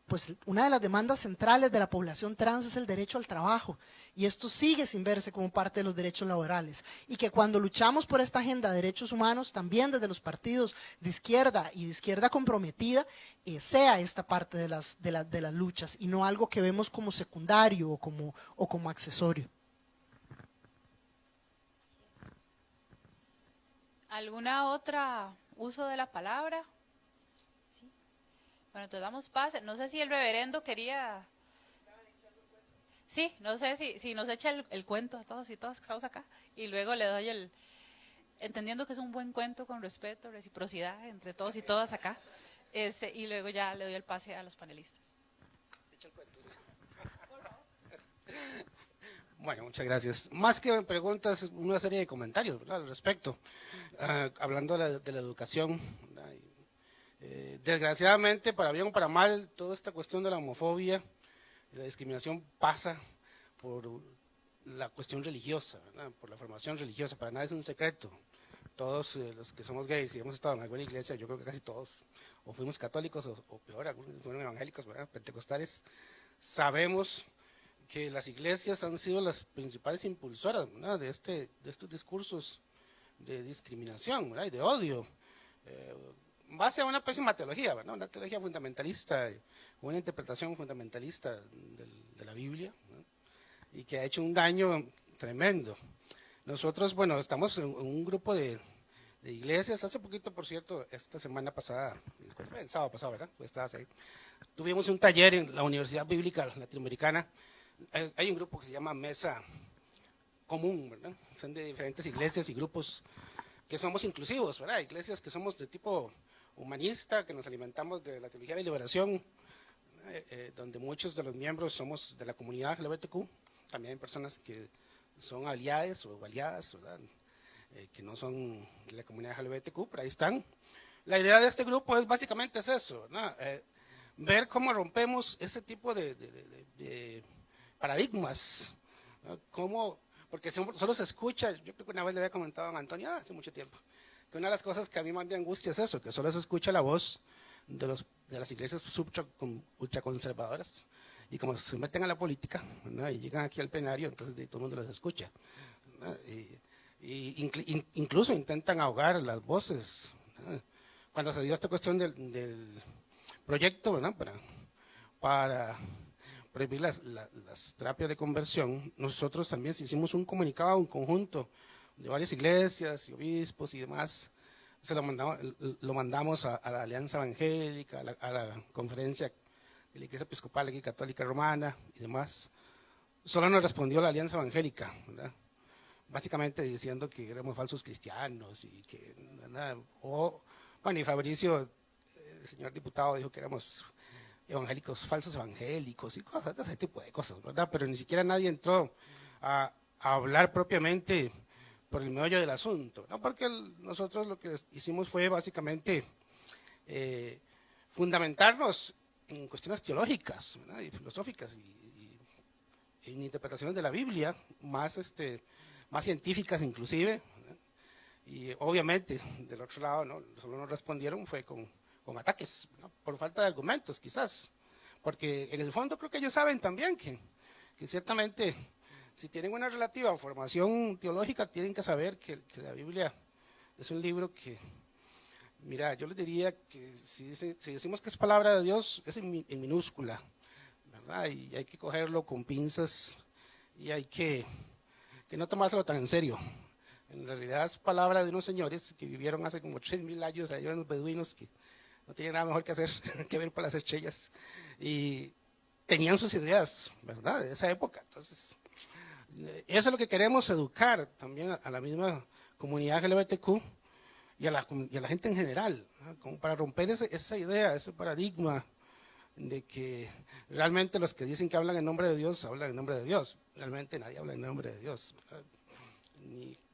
pues una de las demandas centrales de la población trans es el derecho al trabajo, y esto sigue sin verse como parte de los derechos laborales, y que cuando luchamos por esta agenda de derechos humanos, también desde los partidos de izquierda y de izquierda comprometida, sea esta parte de las luchas, y no algo que vemos como secundario o como accesorio. ¿alguna otra uso de la palabra? Bueno, entonces damos pase. No sé si el reverendo quería... Sí, no sé si nos echa el cuento a todos y todas que estamos acá. Y luego le doy entendiendo que es un buen cuento con respeto, reciprocidad entre todos y todas acá. Y luego ya le doy el pase a los panelistas. Bueno, muchas gracias. Más que preguntas, una serie de comentarios, ¿verdad?, al respecto. Hablando de la educación, ¿verdad? Desgraciadamente, para bien o para mal, toda esta cuestión de la homofobia y la discriminación pasa por la cuestión religiosa, ¿verdad?, por la formación religiosa. Para nada es un secreto. Todos los que somos gays y hemos estado en alguna iglesia, yo creo que casi todos, o fuimos católicos o peor, algunos fueron evangélicos, ¿verdad?, pentecostales, sabemos que las iglesias han sido las principales impulsoras, ¿verdad?, de estos discursos de discriminación, ¿verdad?, y de odio, en base a una pésima teología, ¿verdad?, una teología fundamentalista, una interpretación fundamentalista de la Biblia, ¿verdad?, y que ha hecho un daño tremendo. Nosotros, bueno, estamos en un grupo de iglesias. Hace poquito, por cierto, esta semana pasada, el sábado pasado, ¿verdad?, pues estabas ahí, tuvimos un taller en la Universidad Bíblica Latinoamericana. Hay un grupo que se llama Mesa Común, ¿verdad?, son de diferentes iglesias y grupos que somos inclusivos, ¿verdad?, iglesias que somos de tipo humanista, que nos alimentamos de la teología de la liberación, donde muchos de los miembros somos de la comunidad LGBTQ. También hay personas que son aliadas o aliadas, ¿verdad?, que no son de la comunidad LGBTQ, pero ahí están. La idea de este grupo es básicamente eso, ¿verdad?, ver cómo rompemos ese tipo de paradigmas, ¿no?, cómo porque solo se escucha, yo creo que una vez le había comentado a Antonio hace mucho tiempo, que una de las cosas que a mí más me angustia es eso, que solo se escucha la voz de las iglesias ultraconservadoras, y como se meten a la política, ¿no? Y llegan aquí al plenario, entonces todo el mundo los escucha, ¿no? Incluso intentan ahogar las voces, ¿no? Cuando se dio esta cuestión del proyecto, ¿verdad? Para prohibir las terapias de conversión, nosotros también hicimos un comunicado, un conjunto de varias iglesias y obispos y demás, lo mandamos a la Alianza Evangélica, a la conferencia de la Iglesia Episcopal y Católica Romana y demás. Solo nos respondió la Alianza Evangélica, ¿verdad? Básicamente diciendo que éramos falsos cristianos y que, ¿verdad? Bueno, y Fabricio, el señor diputado, dijo que éramos evangélicos, falsos evangélicos y cosas, ese tipo de cosas, ¿verdad? Pero ni siquiera nadie entró a hablar propiamente por el meollo del asunto, ¿no? Porque nosotros lo que hicimos fue básicamente fundamentarnos en cuestiones teológicas, ¿verdad? Y filosóficas y en interpretaciones de la Biblia, más científicas inclusive, ¿verdad? Y obviamente del otro lado, ¿no? Solo nos respondieron fue con ataques, ¿no? Por falta de argumentos quizás, porque en el fondo creo que ellos saben también que ciertamente si tienen una relativa formación teológica tienen que saber que la Biblia es un libro que, mira, yo les diría que si decimos que es palabra de Dios es en minúscula, ¿verdad? Y hay que cogerlo con pinzas y hay que no tomárselo tan en serio. En realidad es palabra de unos señores que vivieron hace como 3.000 años allá en los beduinos, que no tenían nada mejor que hacer que ver por las estrellas y tenían sus ideas, ¿verdad? De esa época. Entonces, eso es lo que queremos educar también a la misma comunidad LGBTQ y a la gente en general, ¿no? Como para romper esa idea, ese paradigma de que realmente los que dicen que hablan en nombre de Dios, hablan en nombre de Dios. Realmente nadie habla en nombre de Dios, ¿verdad?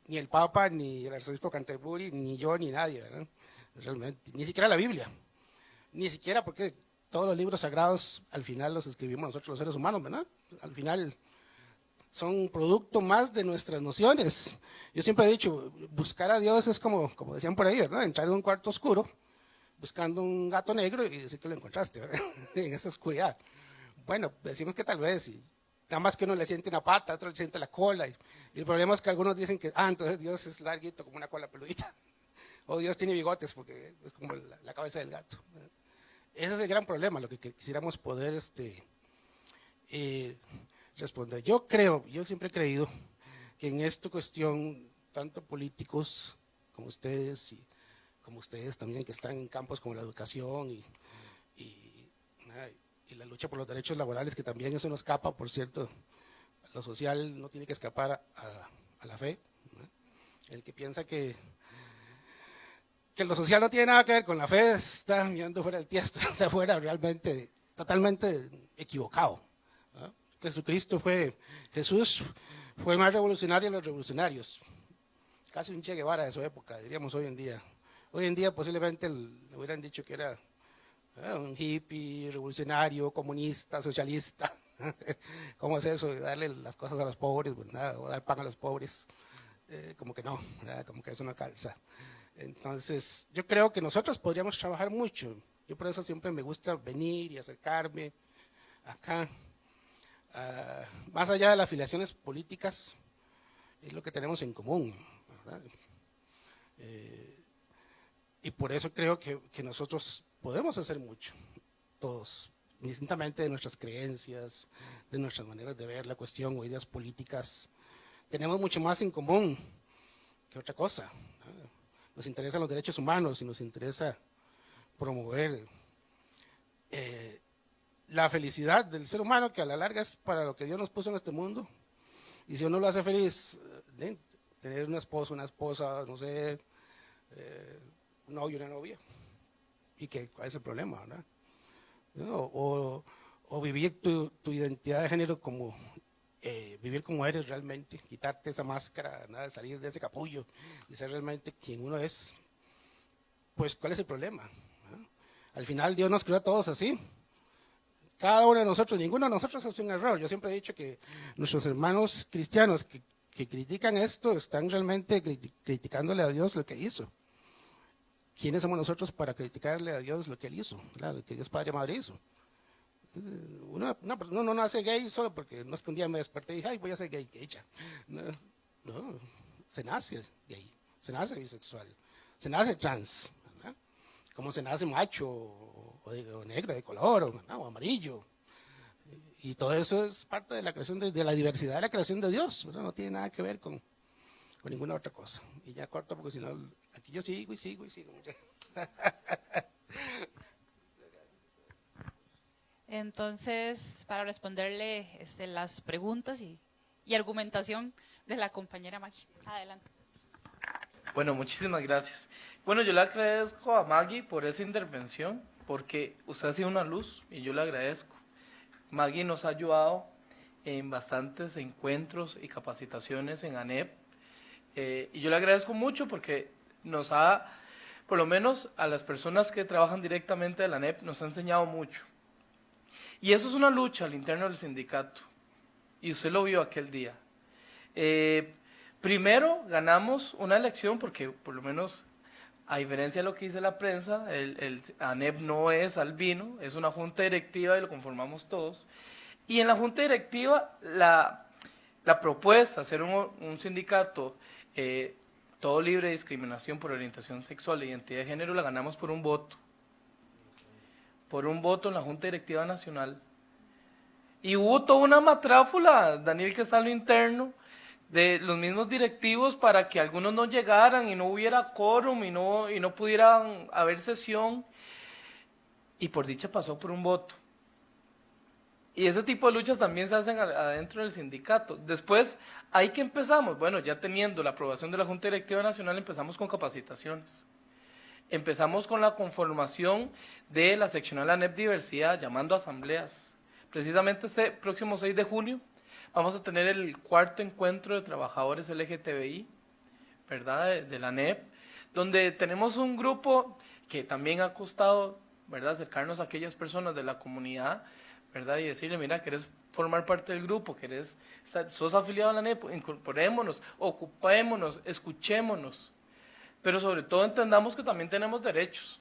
Ni el Papa, ni el arzobispo Canterbury, ni yo, ni nadie, ¿verdad? Realmente, ni siquiera la Biblia, ni siquiera porque todos los libros sagrados al final los escribimos nosotros los seres humanos, ¿verdad? Al final son producto más de nuestras nociones. Yo siempre he dicho, buscar a Dios es como decían por ahí, ¿verdad? Entrar en un cuarto oscuro buscando un gato negro y decir que lo encontraste, ¿verdad? En esa oscuridad. Bueno, decimos que tal vez, y nada más que uno le siente una pata, otro le siente la cola, y el problema es que algunos dicen que, entonces Dios es larguito como una cola peludita, o Dios tiene bigotes porque es como la cabeza del gato. Ese es el gran problema, lo que quisiéramos poder responder. Yo siempre he creído que en esta cuestión, tanto políticos como ustedes y como ustedes también que están en campos como la educación y la lucha por los derechos laborales, que también eso no escapa, por cierto, lo social no tiene que escapar a la fe, ¿no? El que piensa que lo social no tiene nada que ver con la fe está mirando fuera del tiesto, está fuera realmente, totalmente equivocado, ¿no? Jesús fue más revolucionario de los revolucionarios, casi un Che Guevara de su época, diríamos hoy en día. Hoy en día posiblemente le hubieran dicho que era un hippie, revolucionario, comunista, socialista. ¿Cómo es eso de darle las cosas a los pobres, ¿verdad? O dar pan a los pobres? Como que no, ¿verdad? Como que eso no calza. Entonces, yo creo que nosotros podríamos trabajar mucho. Yo por eso siempre me gusta venir y acercarme acá. Más allá de las afiliaciones políticas, es lo que tenemos en común, ¿verdad? Y por eso creo que nosotros podemos hacer mucho, todos, indistintamente de nuestras creencias, de nuestras maneras de ver la cuestión o ideas políticas. Tenemos mucho más en común que otra cosa, ¿no? Nos interesan los derechos humanos y nos interesa promover la felicidad del ser humano, que a la larga es para lo que Dios nos puso en este mundo. Y si uno lo hace feliz, tener un esposo, una esposa, no sé, un novio, una novia, y cuál es el problema, ¿verdad? ¿No? O vivir tu identidad de género como vivir como eres realmente, quitarte esa máscara, nada de salir de ese capullo y ser realmente quien uno es. Pues ¿cuál es el problema? ¿No? Al final Dios nos creó a todos así, cada uno de nosotros, ninguno de nosotros hace un error. Yo siempre he dicho que nuestros hermanos cristianos que que critican esto están realmente criticándole a Dios lo que hizo. ¿Quiénes somos nosotros para criticarle a Dios lo que Él hizo? Lo que Dios Padre Madre hizo. Uno no nace gay solo porque no es que un día me desperté y dije, ay, voy a ser gay, que hecha. No, se nace gay, se nace bisexual, se nace trans, ¿verdad? Como se nace macho o negro de color o amarillo. Y todo eso es parte de la creación de la diversidad de la creación de Dios, ¿verdad? No tiene nada que ver con ninguna otra cosa. Y ya corto porque si no, aquí yo sigo y sigo y sigo. Entonces, para responderle las preguntas y argumentación de la compañera Maggie. Adelante. Bueno, muchísimas gracias. Bueno, yo le agradezco a Maggie por esa intervención, porque usted ha sido una luz y yo le agradezco. Maggie nos ha ayudado en bastantes encuentros y capacitaciones en ANEP, y yo le agradezco mucho porque nos ha, por lo menos a las personas que trabajan directamente en la ANEP, nos ha enseñado mucho. Y eso es una lucha al interno del sindicato, y usted lo vio aquel día. Primero ganamos una elección porque por lo menos, a diferencia de lo que dice la prensa, el ANEP no es albino, es una junta directiva y lo conformamos todos. Y en la junta directiva la propuesta, ser un sindicato todo libre de discriminación por orientación sexual e identidad de género, la ganamos por un voto. Por un voto en la Junta Directiva Nacional. Y hubo toda una matráfula, Daniel, que está en lo interno, de los mismos directivos para que algunos no llegaran y no hubiera quórum y no pudieran haber sesión. Y por dicha pasó por un voto. Y ese tipo de luchas también se hacen adentro del sindicato. Después, ahí que empezamos, bueno, ya teniendo la aprobación de la Junta Directiva Nacional, empezamos con capacitaciones. Empezamos con la conformación de la seccional ANEP Diversidad, llamando a asambleas. Precisamente este próximo 6 de junio vamos a tener el 4º encuentro de trabajadores LGTBI, ¿verdad?, de la ANEP, donde tenemos un grupo que también ha costado, ¿verdad?, acercarnos a aquellas personas de la comunidad, ¿verdad?, y decirle, mira, ¿querés formar parte del grupo? ¿Sos afiliado a la ANEP? Incorporémonos, ocupémonos, escuchémonos. Pero sobre todo entendamos que también tenemos derechos,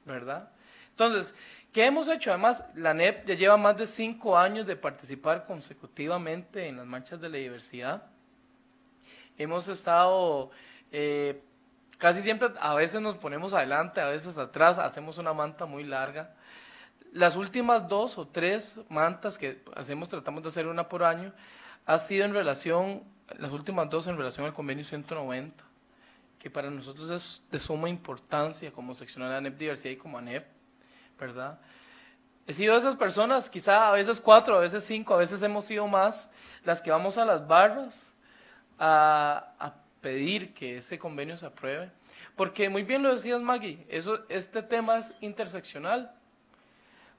¿verdad? Entonces, ¿qué hemos hecho? Además, la ANEP ya lleva más de 5 años de participar consecutivamente en las marchas de la diversidad. Hemos estado, casi siempre, a veces nos ponemos adelante, a veces atrás, hacemos una manta muy larga. Las últimas 2 o 3 mantas que hacemos, tratamos de hacer una por año, ha sido en relación, las últimas 2 en relación al convenio 190. Que para nosotros es de suma importancia como seccional de ANEP Diversidad y como ANEP, ¿verdad? He sido esas personas, quizá a veces 4, a veces 5, a veces hemos sido más, las que vamos a las barras a pedir que ese convenio se apruebe. Porque muy bien lo decías, Maggie, este tema es interseccional.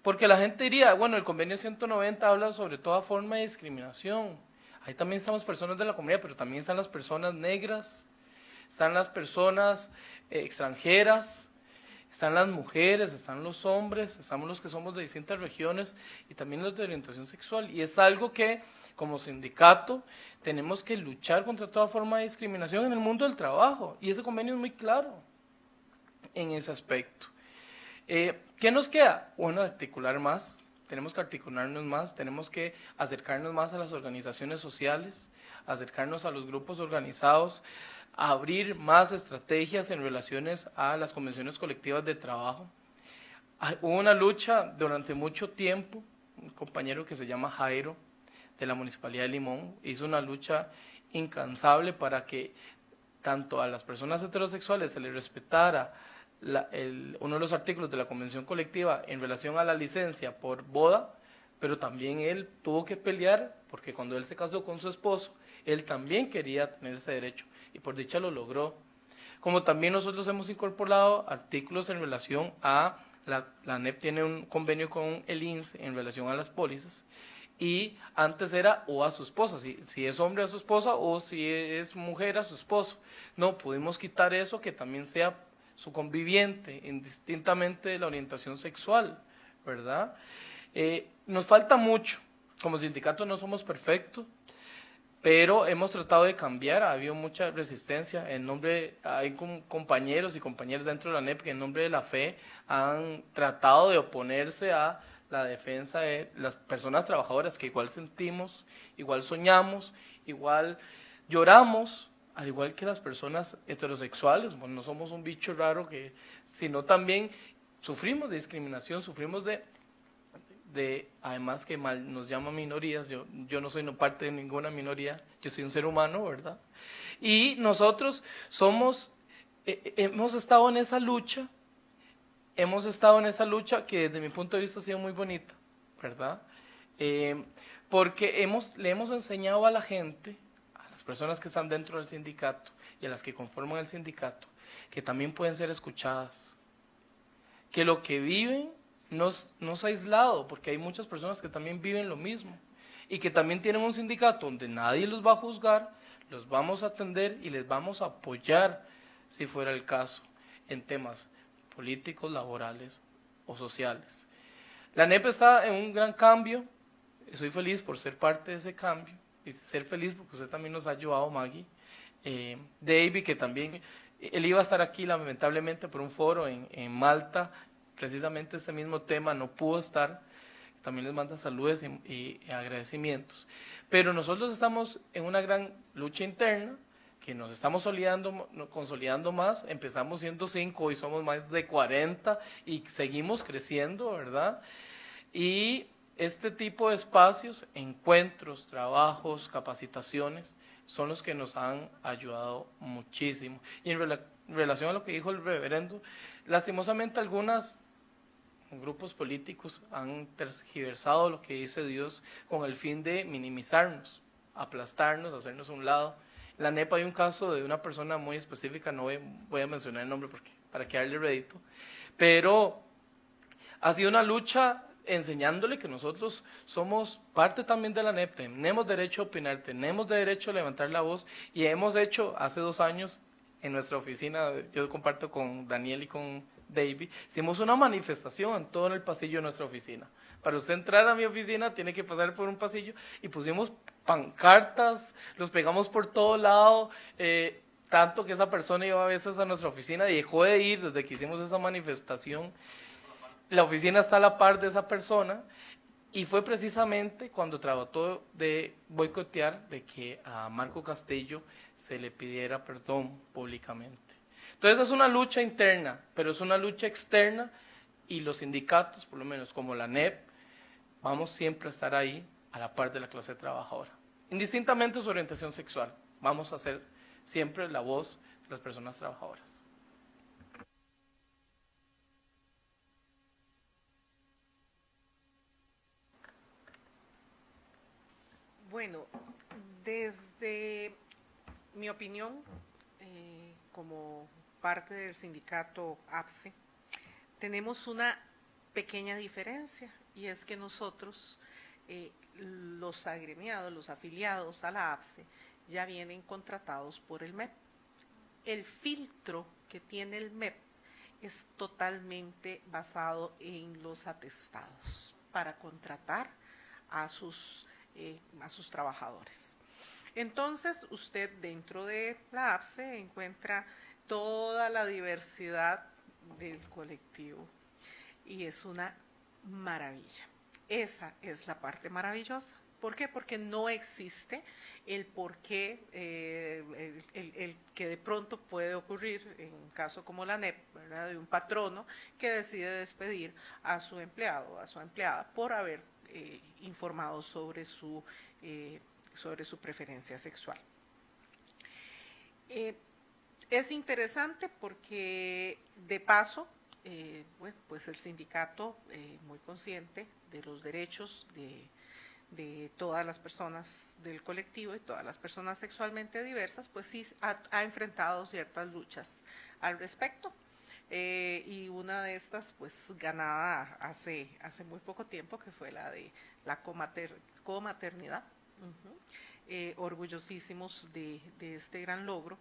Porque la gente diría, bueno, el convenio 190 habla sobre toda forma de discriminación. Ahí también estamos personas de la comunidad, pero también están las personas negras, están las personas extranjeras, están las mujeres, están los hombres, estamos los que somos de distintas regiones y también los de orientación sexual. Y es algo que como sindicato tenemos que luchar contra toda forma de discriminación en el mundo del trabajo. Y ese convenio es muy claro en ese aspecto. ¿Qué nos queda? Bueno, articular más. Tenemos que articularnos más, tenemos que acercarnos más a las organizaciones sociales, acercarnos a los grupos organizados, a abrir más estrategias en relaciones a las convenciones colectivas de trabajo. Hubo una lucha durante mucho tiempo, un compañero que se llama Jairo, de la Municipalidad de Limón, hizo una lucha incansable para que tanto a las personas heterosexuales se les respetara uno de los artículos de la convención colectiva en relación a la licencia por boda, pero también él tuvo que pelear porque cuando él se casó con su esposo, él también quería tener ese derecho y por dicha lo logró. Como también nosotros hemos incorporado artículos en relación a, la ANEP tiene un convenio con el INSS en relación a las pólizas, y antes era o a su esposa, si es hombre a su esposa o si es mujer a su esposo. No, pudimos quitar eso, que también sea su conviviente, indistintamente de la orientación sexual, ¿verdad? Nos falta mucho, como sindicato no somos perfectos, pero hemos tratado de cambiar, ha habido mucha resistencia, hay compañeros y compañeras dentro de la NEP que en nombre de la fe han tratado de oponerse a la defensa de las personas trabajadoras que igual sentimos, igual soñamos, igual lloramos, al igual que las personas heterosexuales. Bueno, no somos un bicho raro, sino también sufrimos de discriminación, sufrimos de además que mal nos llaman minorías. Yo no soy parte de ninguna minoría, yo soy un ser humano, ¿verdad? Y nosotros hemos estado en esa lucha, que desde mi punto de vista ha sido muy bonita, ¿verdad? Porque le hemos enseñado a la gente, a las personas que están dentro del sindicato y a las que conforman el sindicato, que también pueden ser escuchadas, que lo que viven no es aislado, porque hay muchas personas que también viven lo mismo y que también tienen un sindicato donde nadie los va a juzgar, los vamos a atender y les vamos a apoyar si fuera el caso en temas políticos, laborales o sociales. La NEP está en un gran cambio, soy feliz por ser parte de ese cambio y ser feliz porque usted también nos ha ayudado, Maggie. David, que también, él iba a estar aquí lamentablemente por un foro en Malta, precisamente este mismo tema, no pudo estar, también les manda saludos y agradecimientos. Pero nosotros estamos en una gran lucha interna, que nos estamos consolidando más, empezamos siendo 5, hoy somos más de 40 y seguimos creciendo, ¿verdad? Y este tipo de espacios, encuentros, trabajos, capacitaciones, son los que nos han ayudado muchísimo. Y en relación a lo que dijo el reverendo, lastimosamente algunos grupos políticos han tergiversado lo que dice Dios con el fin de minimizarnos, aplastarnos, hacernos a un lado. En la NEP hay un caso de una persona muy específica, no voy a mencionar el nombre para que darle rédito, pero ha sido una lucha enseñándole que nosotros somos parte también de la NEP, tenemos derecho a opinar, tenemos derecho a levantar la voz, y hemos hecho hace 2 años en nuestra oficina, yo comparto con Daniel y con David, hicimos una manifestación en todo el pasillo de nuestra oficina. Para usted entrar a mi oficina tiene que pasar por un pasillo y pusimos pancartas, los pegamos por todo lado, tanto que esa persona iba a veces a nuestra oficina y dejó de ir desde que hicimos esa manifestación. La oficina está a la par de esa persona y fue precisamente cuando trató de boicotear de que a Marco Castillo se le pidiera perdón públicamente. Entonces es una lucha interna, pero es una lucha externa, y los sindicatos, por lo menos como la NEP, vamos siempre a estar ahí a la par de la clase trabajadora. Indistintamente de su orientación sexual, vamos a ser siempre la voz de las personas trabajadoras. Bueno, desde mi opinión, como parte del sindicato APSE, tenemos una pequeña diferencia, y es que nosotros, los agremiados, los afiliados a la APSE, ya vienen contratados por el MEP. El filtro que tiene el MEP es totalmente basado en los atestados para contratar a sus trabajadores. Entonces, usted dentro de la APSE encuentra toda la diversidad del colectivo y es una maravilla. Esa es la parte maravillosa. ¿Por qué? Porque no existe el por qué, el que de pronto puede ocurrir en un caso como la NEP, ¿verdad?, de un patrono que decide despedir a su empleado o a su empleada por haber informado sobre su preferencia sexual. Es interesante porque, de paso, pues el sindicato, muy consciente de los derechos de todas las personas del colectivo y todas las personas sexualmente diversas, pues sí ha enfrentado ciertas luchas al respecto. Y una de estas, pues ganada hace muy poco tiempo, que fue la de la comaternidad. Orgullosísimos de este gran logro,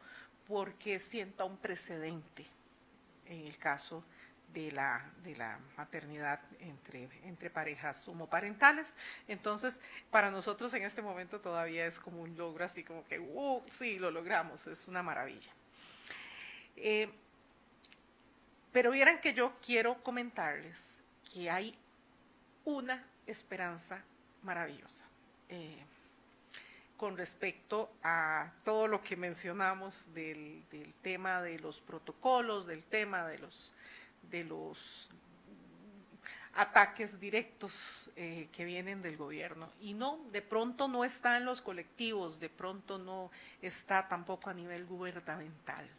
porque sienta un precedente en el caso de la maternidad entre parejas homoparentales. Entonces, para nosotros en este momento todavía es como un logro, así como que, sí, lo logramos, es una maravilla. Pero vieran que yo quiero comentarles que hay una esperanza maravillosa con respecto a todo lo que mencionamos del tema de los protocolos, del tema de los ataques directos que vienen del gobierno. Y no, de pronto no está en los colectivos, de pronto no está tampoco a nivel gubernamental.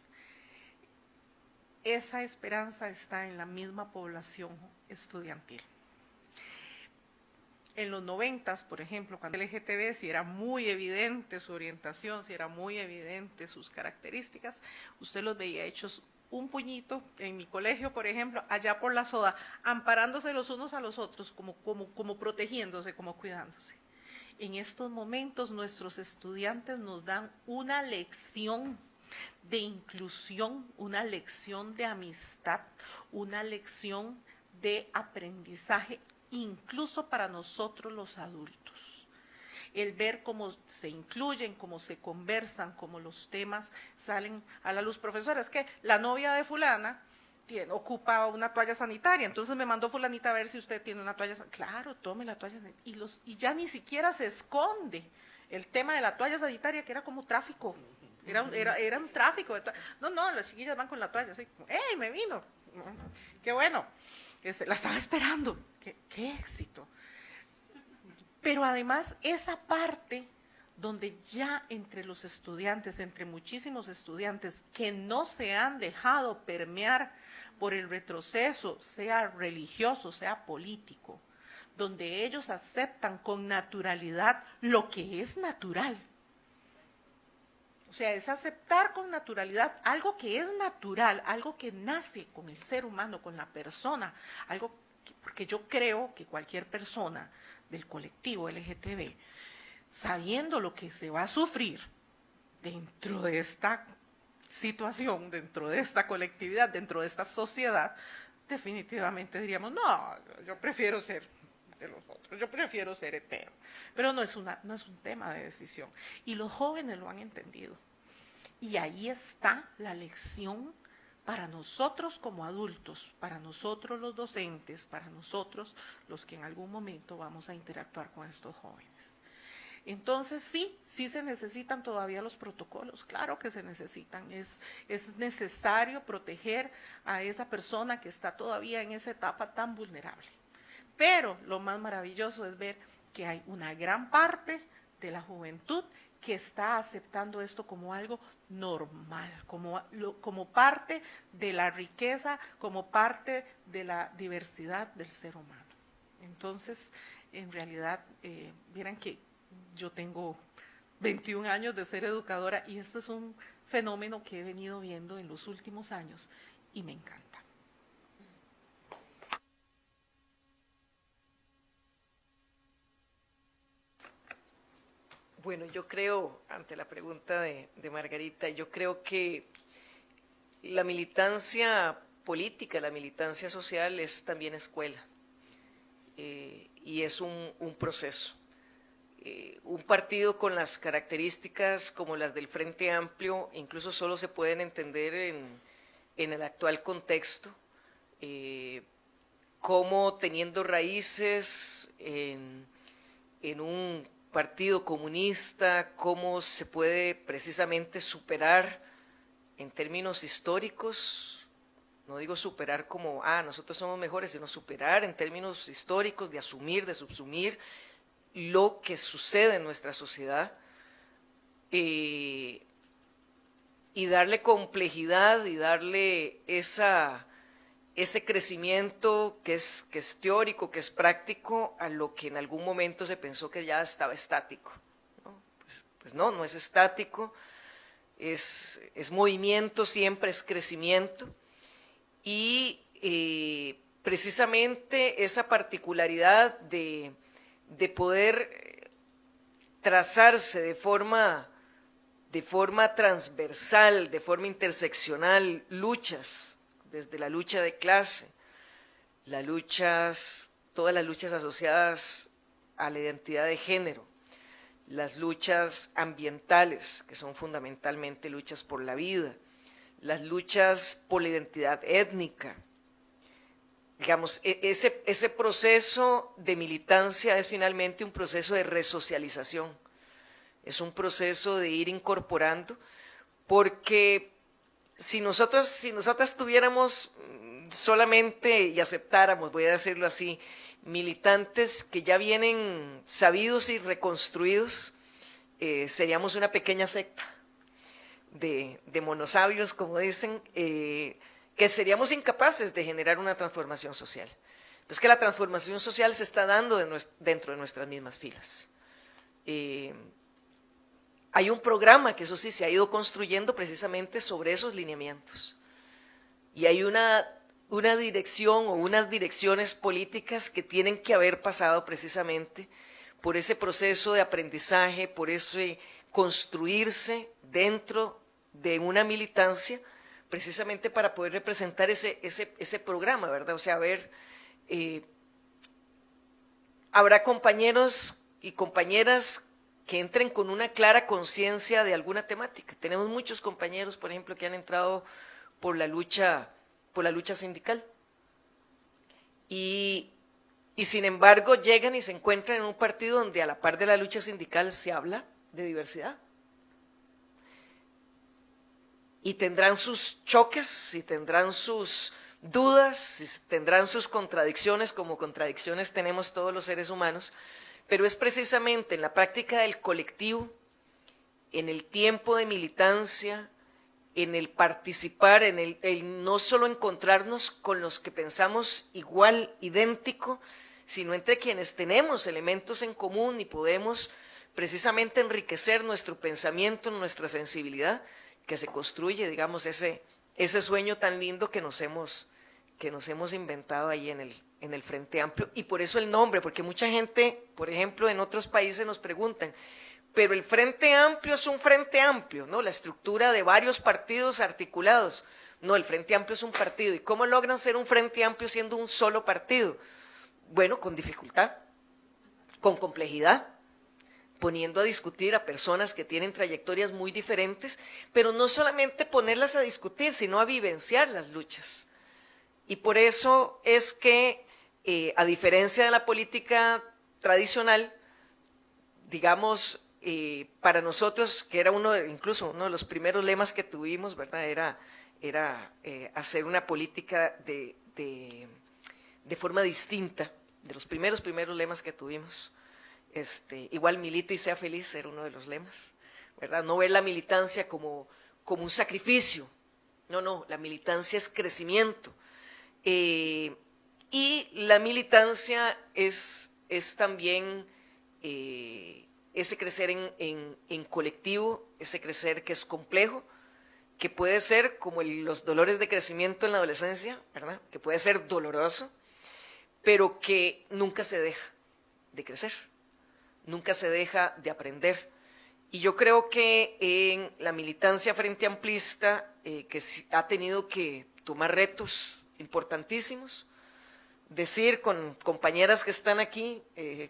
Esa esperanza está en la misma población estudiantil. En los 90s, por ejemplo, cuando el LGTB, si era muy evidente su orientación, si era muy evidente sus características, usted los veía hechos un puñito en mi colegio, por ejemplo, allá por la soda, amparándose los unos a los otros, como protegiéndose, como cuidándose. En estos momentos nuestros estudiantes nos dan una lección de inclusión, una lección de amistad, una lección de aprendizaje, incluso para nosotros los adultos. El ver cómo se incluyen, cómo se conversan, cómo los temas salen a la luz. Profesora, es que la novia de fulana ocupa una toalla sanitaria, entonces me mandó fulanita a ver si usted tiene una toalla sanitaria. Claro, tome la toalla sanitaria. Y ya ni siquiera se esconde el tema de la toalla sanitaria, que era como tráfico. Era un tráfico. No, las chiquillas van con la toalla así, ¡ey, me vino! ¡Qué bueno! La estaba esperando. ¡Qué éxito! Pero además esa parte donde ya entre los estudiantes, entre muchísimos estudiantes que no se han dejado permear por el retroceso, sea religioso, sea político, donde ellos aceptan con naturalidad lo que es natural. O sea, es aceptar con naturalidad algo que es natural, algo que nace con el ser humano, con la persona, porque yo creo que cualquier persona del colectivo LGTB, sabiendo lo que se va a sufrir dentro de esta situación, dentro de esta colectividad, dentro de esta sociedad, definitivamente diríamos, no, yo prefiero ser de los otros, yo prefiero ser hetero. Pero no es un tema de decisión. Y los jóvenes lo han entendido. Y ahí está la lección para nosotros como adultos, para nosotros los docentes, para nosotros los que en algún momento vamos a interactuar con estos jóvenes. Entonces sí se necesitan todavía los protocolos, claro que se necesitan, es necesario proteger a esa persona que está todavía en esa etapa tan vulnerable. Pero lo más maravilloso es ver que hay una gran parte de la juventud que está aceptando esto como algo normal, como parte de la riqueza, como parte de la diversidad del ser humano. Entonces, en realidad, vieran que yo tengo 21 años de ser educadora y esto es un fenómeno que he venido viendo en los últimos años y me encanta. Bueno, yo creo, ante la pregunta de Margarita, yo creo que la militancia política, la militancia social es también escuela y es un proceso. Un partido con las características como las del Frente Amplio incluso solo se pueden entender en el actual contexto, como teniendo raíces en un partido comunista, cómo se puede precisamente superar en términos históricos, no digo superar como, nosotros somos mejores, sino superar en términos históricos, de asumir, de subsumir lo que sucede en nuestra sociedad y darle complejidad y darle ese crecimiento que es teórico, que es práctico, a lo que en algún momento se pensó que ya estaba estático, ¿no? Pues no es estático, es movimiento, siempre es crecimiento, y precisamente esa particularidad de poder trazarse de forma transversal, de forma interseccional, luchas, desde la lucha de clase todas las luchas asociadas a la identidad de género, las luchas ambientales, que son fundamentalmente luchas por la vida, las luchas por la identidad étnica. Digamos, ese proceso de militancia es finalmente un proceso de resocialización, es un proceso de ir incorporando, porque si nosotras tuviéramos solamente y aceptáramos, voy a decirlo así, militantes que ya vienen sabidos y reconstruidos, seríamos una pequeña secta de monosabios, como dicen, que seríamos incapaces de generar una transformación social. Es que la transformación social se está dando dentro de nuestras mismas filas. Hay un programa que eso sí se ha ido construyendo precisamente sobre esos lineamientos. Y hay una dirección o unas direcciones políticas que tienen que haber pasado precisamente por ese proceso de aprendizaje, por ese construirse dentro de una militancia, precisamente para poder representar ese programa, ¿verdad? O sea, habrá compañeros y compañeras que entren con una clara conciencia de alguna temática. Tenemos muchos compañeros, por ejemplo, que han entrado por la lucha sindical. Y sin embargo llegan y se encuentran en un partido donde a la par de la lucha sindical se habla de diversidad. Y tendrán sus choques, y tendrán sus dudas, y tendrán sus contradicciones, como contradicciones tenemos todos los seres humanos, pero es precisamente en la práctica del colectivo, en el tiempo de militancia, en el participar, en el no solo encontrarnos con los que pensamos igual, idéntico, sino entre quienes tenemos elementos en común y podemos precisamente enriquecer nuestro pensamiento, nuestra sensibilidad, que se construye, digamos, ese sueño tan lindo que nos hemos inventado ahí en el Frente Amplio. Y por eso el nombre, porque mucha gente, por ejemplo, en otros países nos preguntan, pero el Frente Amplio es un Frente Amplio, ¿no? La estructura de varios partidos articulados. No, el Frente Amplio es un partido. ¿Y cómo logran ser un Frente Amplio siendo un solo partido? Bueno, con dificultad, con complejidad, poniendo a discutir a personas que tienen trayectorias muy diferentes, pero no solamente ponerlas a discutir, sino a vivenciar las luchas. Y por eso es que, a diferencia de la política tradicional, digamos, para nosotros, que era incluso uno de los primeros lemas que tuvimos, ¿verdad? Era hacer una política de forma distinta, de los primeros lemas que tuvimos. Igual milite y sea feliz era uno de los lemas, ¿verdad? No ver la militancia como un sacrificio, no, la militancia es crecimiento. Y la militancia es también ese crecer en colectivo, ese crecer que es complejo, que puede ser como los dolores de crecimiento en la adolescencia, ¿verdad? Que puede ser doloroso, pero que nunca se deja de crecer, nunca se deja de aprender. Y yo creo que en la militancia frente amplista, que ha tenido que tomar retos importantísimos, decir con compañeras que están aquí,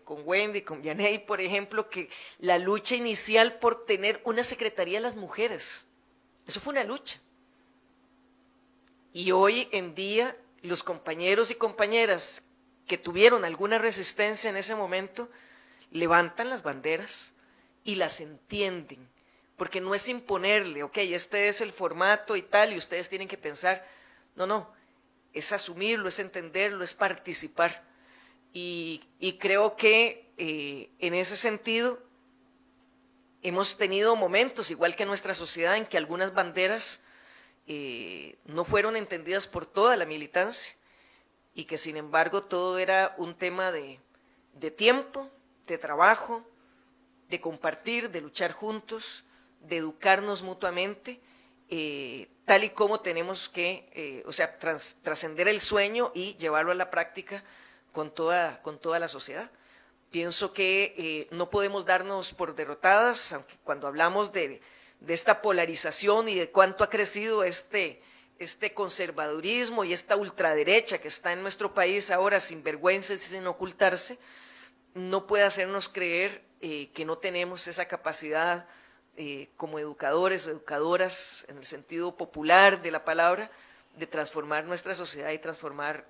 con Wendy, con Yanei, por ejemplo, que la lucha inicial por tener una secretaría de las mujeres, eso fue una lucha. Y hoy en día los compañeros y compañeras que tuvieron alguna resistencia en ese momento, levantan las banderas y las entienden, porque no es imponerle, ok, este es el formato y tal, y ustedes tienen que pensar, no, es asumirlo, es entenderlo, es participar. Y creo que en ese sentido hemos tenido momentos, igual que en nuestra sociedad, en que algunas banderas no fueron entendidas por toda la militancia y que sin embargo todo era un tema de tiempo, de trabajo, de compartir, de luchar juntos, de educarnos mutuamente, tal y como tenemos que, trascender el sueño y llevarlo a la práctica con toda la sociedad. Pienso que no podemos darnos por derrotadas, aunque cuando hablamos de esta polarización y de cuánto ha crecido este este conservadurismo y esta ultraderecha que está en nuestro país ahora sin vergüenza y sin ocultarse, no puede hacernos creer que no tenemos esa capacidad como educadores o educadoras, en el sentido popular de la palabra, de transformar nuestra sociedad y transformar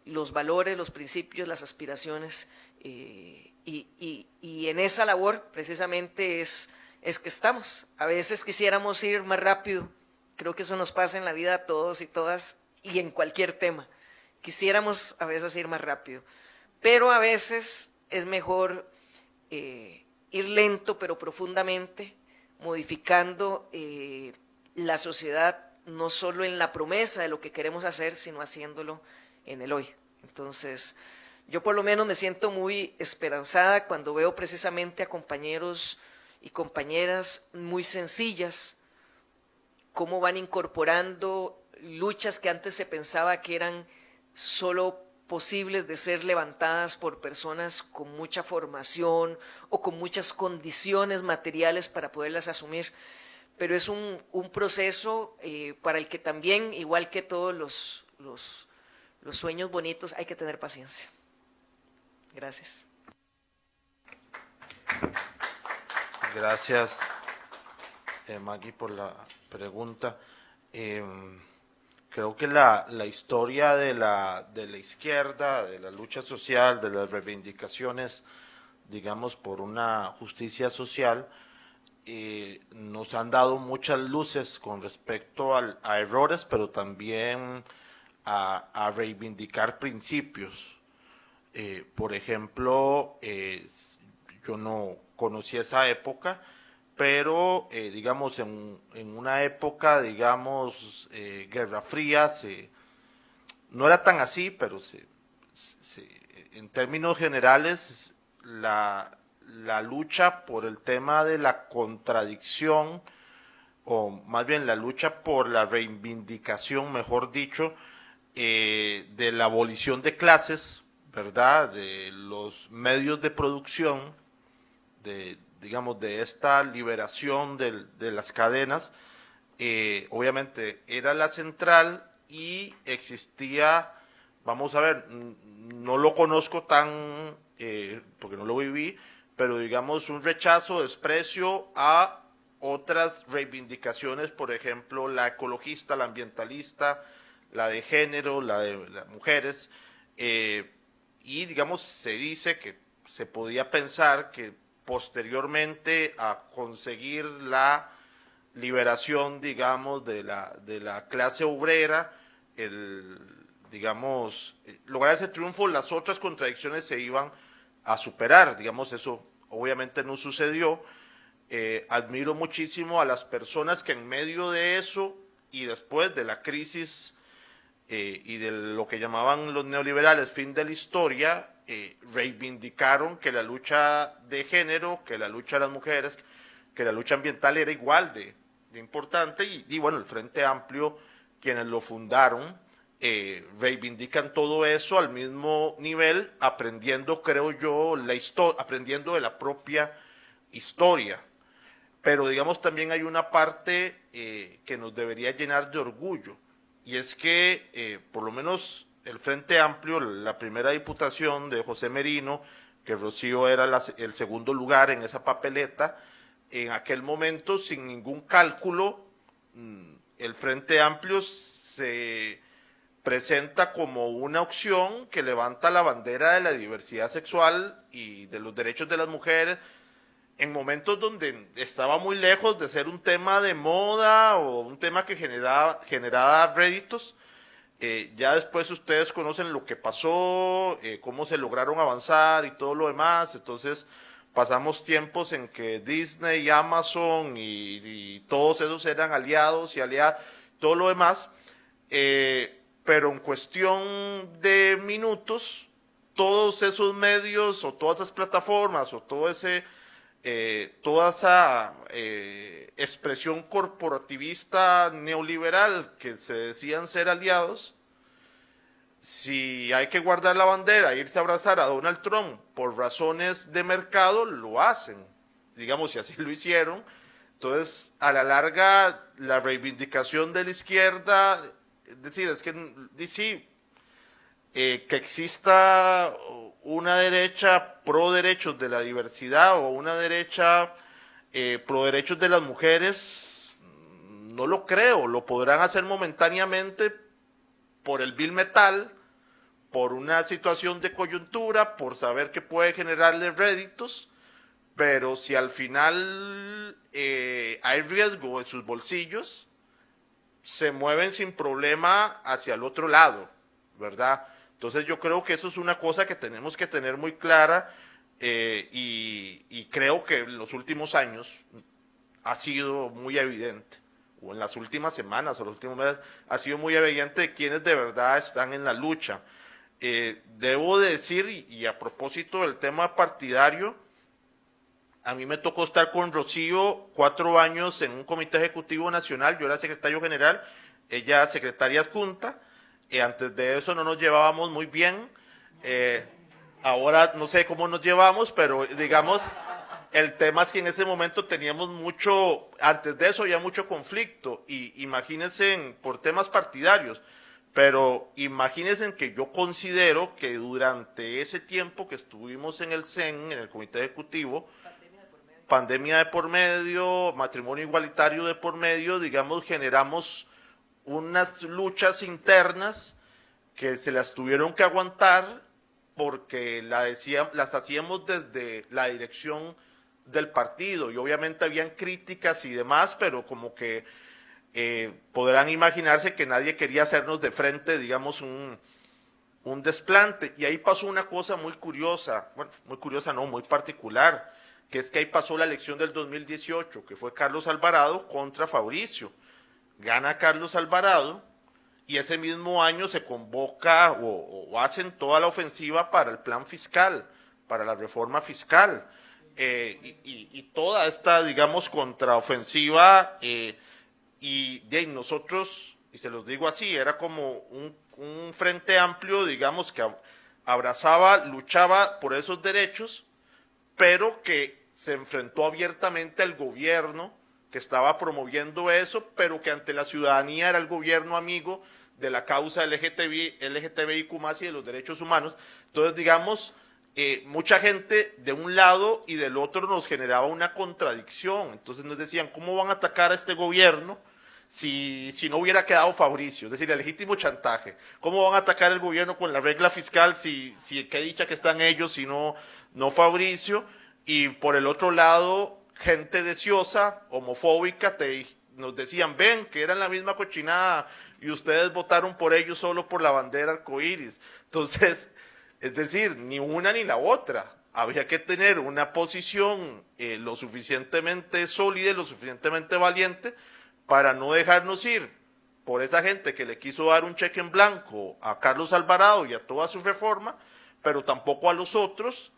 los valores, los principios, las aspiraciones, y en esa labor precisamente es que estamos. A veces quisiéramos ir más rápido, creo que eso nos pasa en la vida a todos y todas y en cualquier tema. Quisiéramos a veces ir más rápido, pero a veces es mejor ir lento pero profundamente, modificando la sociedad, no solo en la promesa de lo que queremos hacer, sino haciéndolo en el hoy. Entonces, yo por lo menos me siento muy esperanzada cuando veo precisamente a compañeros y compañeras muy sencillas, cómo van incorporando luchas que antes se pensaba que eran solo posibles de ser levantadas por personas con mucha formación o con muchas condiciones materiales para poderlas asumir. Pero es un proceso para el que también, igual que todos los sueños bonitos, hay que tener paciencia. Gracias. Gracias, Maggie, por la pregunta. Creo que la historia de la izquierda, de la lucha social, de las reivindicaciones, digamos, por una justicia social, nos han dado muchas luces con respecto a errores, pero también a reivindicar principios. Por ejemplo, yo no conocí esa época, pero digamos en una época, digamos, Guerra Fría, no era tan así, pero en términos generales la lucha por el tema de la contradicción, o más bien la lucha por la reivindicación, mejor dicho, de la abolición de clases, ¿verdad?, de los medios de producción, digamos, de esta liberación de las cadenas, obviamente era la central y existía, vamos a ver, no lo conozco tan, porque no lo viví, pero digamos un rechazo, desprecio a otras reivindicaciones, por ejemplo, la ecologista, la ambientalista, la de género, la de las mujeres, y digamos se dice que se podía pensar que posteriormente a conseguir la liberación, digamos, de la clase obrera, digamos, lograr ese triunfo, las otras contradicciones se iban a superar. Digamos, eso obviamente no sucedió. Admiro muchísimo a las personas que en medio de eso y después de la crisis y de lo que llamaban los neoliberales fin de la historia, reivindicaron que la lucha de género, que la lucha de las mujeres, que la lucha ambiental era igual de importante, y bueno, el Frente Amplio, quienes lo fundaron, reivindican todo eso al mismo nivel, aprendiendo, creo yo, aprendiendo de la propia historia. Pero digamos también hay una parte que nos debería llenar de orgullo, y es que por lo menos el Frente Amplio, la primera diputación de José Merino, que Rocío era el segundo lugar en esa papeleta, en aquel momento, sin ningún cálculo, el Frente Amplio se presenta como una opción que levanta la bandera de la diversidad sexual y de los derechos de las mujeres, en momentos donde estaba muy lejos de ser un tema de moda o un tema que generaba réditos. Ya después ustedes conocen lo que pasó, cómo se lograron avanzar y todo lo demás. Entonces pasamos tiempos en que Disney, Amazon y todos esos eran aliados y aliadas, todo lo demás, pero en cuestión de minutos, todos esos medios o todas esas plataformas o toda esa expresión corporativista neoliberal que se decían ser aliados, si hay que guardar la bandera, irse a abrazar a Donald Trump por razones de mercado, lo hacen. Digamos, si así lo hicieron, Entonces, a la larga, la reivindicación de la izquierda, es decir, es que sí, que exista una derecha pro derechos de la diversidad o una derecha pro derechos de las mujeres, no lo creo. Lo podrán hacer momentáneamente por el Bill Metal, por una situación de coyuntura, por saber que puede generarle réditos, pero si al final hay riesgo en sus bolsillos, se mueven sin problema hacia el otro lado, ¿verdad? Entonces yo creo que eso es una cosa que tenemos que tener muy clara y creo que en los últimos años ha sido muy evidente, o en las últimas semanas o los últimos meses, ha sido muy evidente de quienes de verdad están en la lucha. Debo de decir, y a propósito del tema partidario, a mí me tocó estar con Rocío 4 años en un comité ejecutivo nacional, yo era secretario general, ella secretaria adjunta, antes de eso no nos llevábamos muy bien, ahora no sé cómo nos llevamos, pero digamos, el tema es que en ese momento teníamos mucho, antes de eso había mucho conflicto, y imagínense por temas partidarios, pero imagínense que yo considero que durante ese tiempo que estuvimos en el CEN, en el comité ejecutivo, pandemia de por medio, matrimonio igualitario de por medio, digamos, generamos unas luchas internas que se las tuvieron que aguantar porque las hacíamos desde la dirección del partido y obviamente habían críticas y demás, pero como que podrán imaginarse que nadie quería hacernos de frente, digamos, un desplante. Y ahí pasó una cosa muy curiosa, bueno, muy curiosa no, muy particular, que es que ahí pasó la elección del 2018, que fue Carlos Alvarado contra Fabricio. Gana Carlos Alvarado y ese mismo año se convoca o hacen toda la ofensiva para el plan fiscal, para la reforma fiscal. Y toda esta, digamos, contraofensiva, y de nosotros, y se los digo así, era como un frente amplio, digamos, que abrazaba, luchaba por esos derechos, pero que se enfrentó abiertamente al gobierno que estaba promoviendo eso, pero que ante la ciudadanía era el gobierno amigo de la causa LGTBIQ+, y de los derechos humanos. Entonces, digamos, mucha gente de un lado y del otro nos generaba una contradicción. Entonces nos decían, ¿cómo van a atacar a este gobierno si no hubiera quedado Fabricio? Es decir, el legítimo chantaje. ¿Cómo van a atacar el gobierno con la regla fiscal si qué dicha que están ellos, si no Fabricio? Y por el otro lado, gente deseosa, homofóbica, nos decían, ven, que eran la misma cochinada y ustedes votaron por ellos solo por la bandera arcoíris. Entonces, es decir, ni una ni la otra. Había que tener una posición lo suficientemente sólida y lo suficientemente valiente para no dejarnos ir por esa gente que le quiso dar un cheque en blanco a Carlos Alvarado y a toda su reforma, pero tampoco a los otros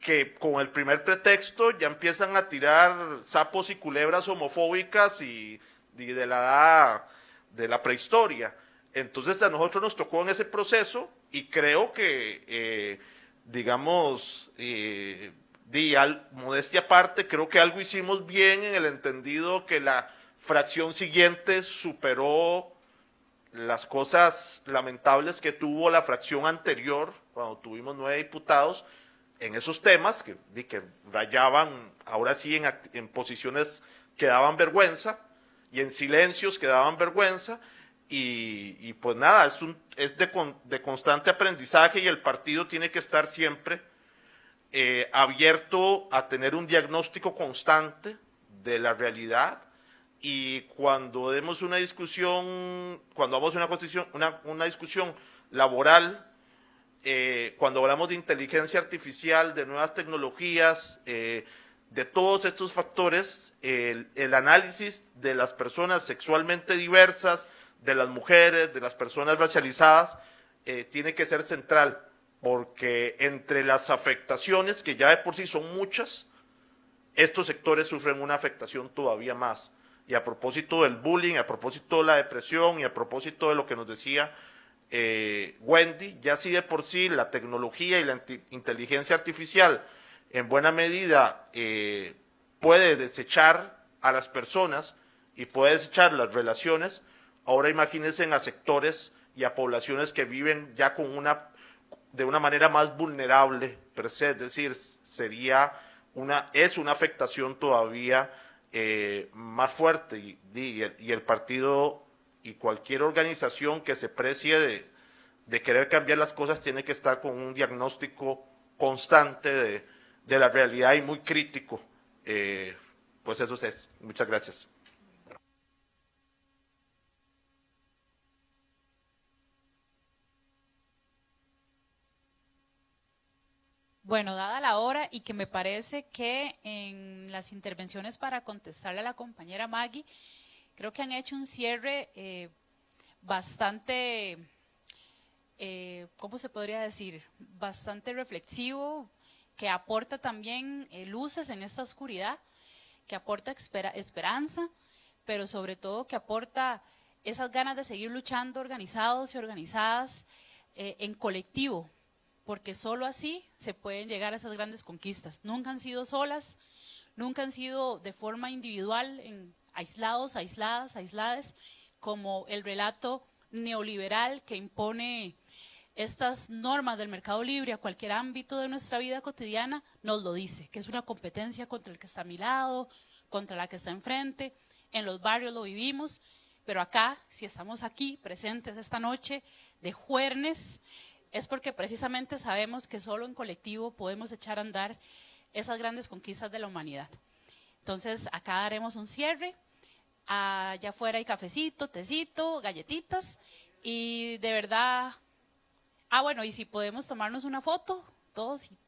que con el primer pretexto ya empiezan a tirar sapos y culebras homofóbicas y de la prehistoria. Entonces a nosotros nos tocó en ese proceso y creo que, digamos, modestia aparte, creo que algo hicimos bien en el entendido que la fracción siguiente superó las cosas lamentables que tuvo la fracción anterior, cuando tuvimos 9 diputados, en esos temas que rayaban, ahora sí, en posiciones que daban vergüenza y en silencios que daban vergüenza, y pues nada, es de constante aprendizaje y el partido tiene que estar siempre abierto a tener un diagnóstico constante de la realidad, y cuando demos una discusión, cuando hagamos una discusión laboral, cuando hablamos de inteligencia artificial, de nuevas tecnologías, de todos estos factores, el análisis de las personas sexualmente diversas, de las mujeres, de las personas racializadas, tiene que ser central, porque entre las afectaciones, que ya de por sí son muchas, estos sectores sufren una afectación todavía más. Y a propósito del bullying, a propósito de la depresión y a propósito de lo que nos decía Wendy, ya sí de por sí la tecnología y la inteligencia artificial en buena medida puede desechar a las personas y puede desechar las relaciones, ahora imagínense a sectores y a poblaciones que viven ya de una manera más vulnerable per se, es decir, es una afectación todavía más fuerte y el partido y cualquier organización que se precie de querer cambiar las cosas tiene que estar con un diagnóstico constante de la realidad y muy crítico. Pues eso es. Muchas gracias. Bueno, dada la hora y que me parece que en las intervenciones para contestarle a la compañera Maggie, creo que han hecho un cierre bastante, ¿cómo se podría decir? Bastante reflexivo, que aporta también luces en esta oscuridad, que aporta esperanza, pero sobre todo que aporta esas ganas de seguir luchando organizados y organizadas en colectivo, porque solo así se pueden llegar a esas grandes conquistas. Nunca han sido solas, nunca han sido de forma individual, aislados, aisladas, como el relato neoliberal que impone estas normas del mercado libre a cualquier ámbito de nuestra vida cotidiana, nos lo dice, que es una competencia contra el que está a mi lado, contra la que está enfrente. En los barrios lo vivimos, pero acá, si estamos aquí presentes esta noche de jueves, es porque precisamente sabemos que solo en colectivo podemos echar a andar esas grandes conquistas de la humanidad. Entonces, acá daremos un cierre. Allá afuera hay cafecito, tecito, galletitas, y de verdad, bueno, y si podemos tomarnos una foto, todos,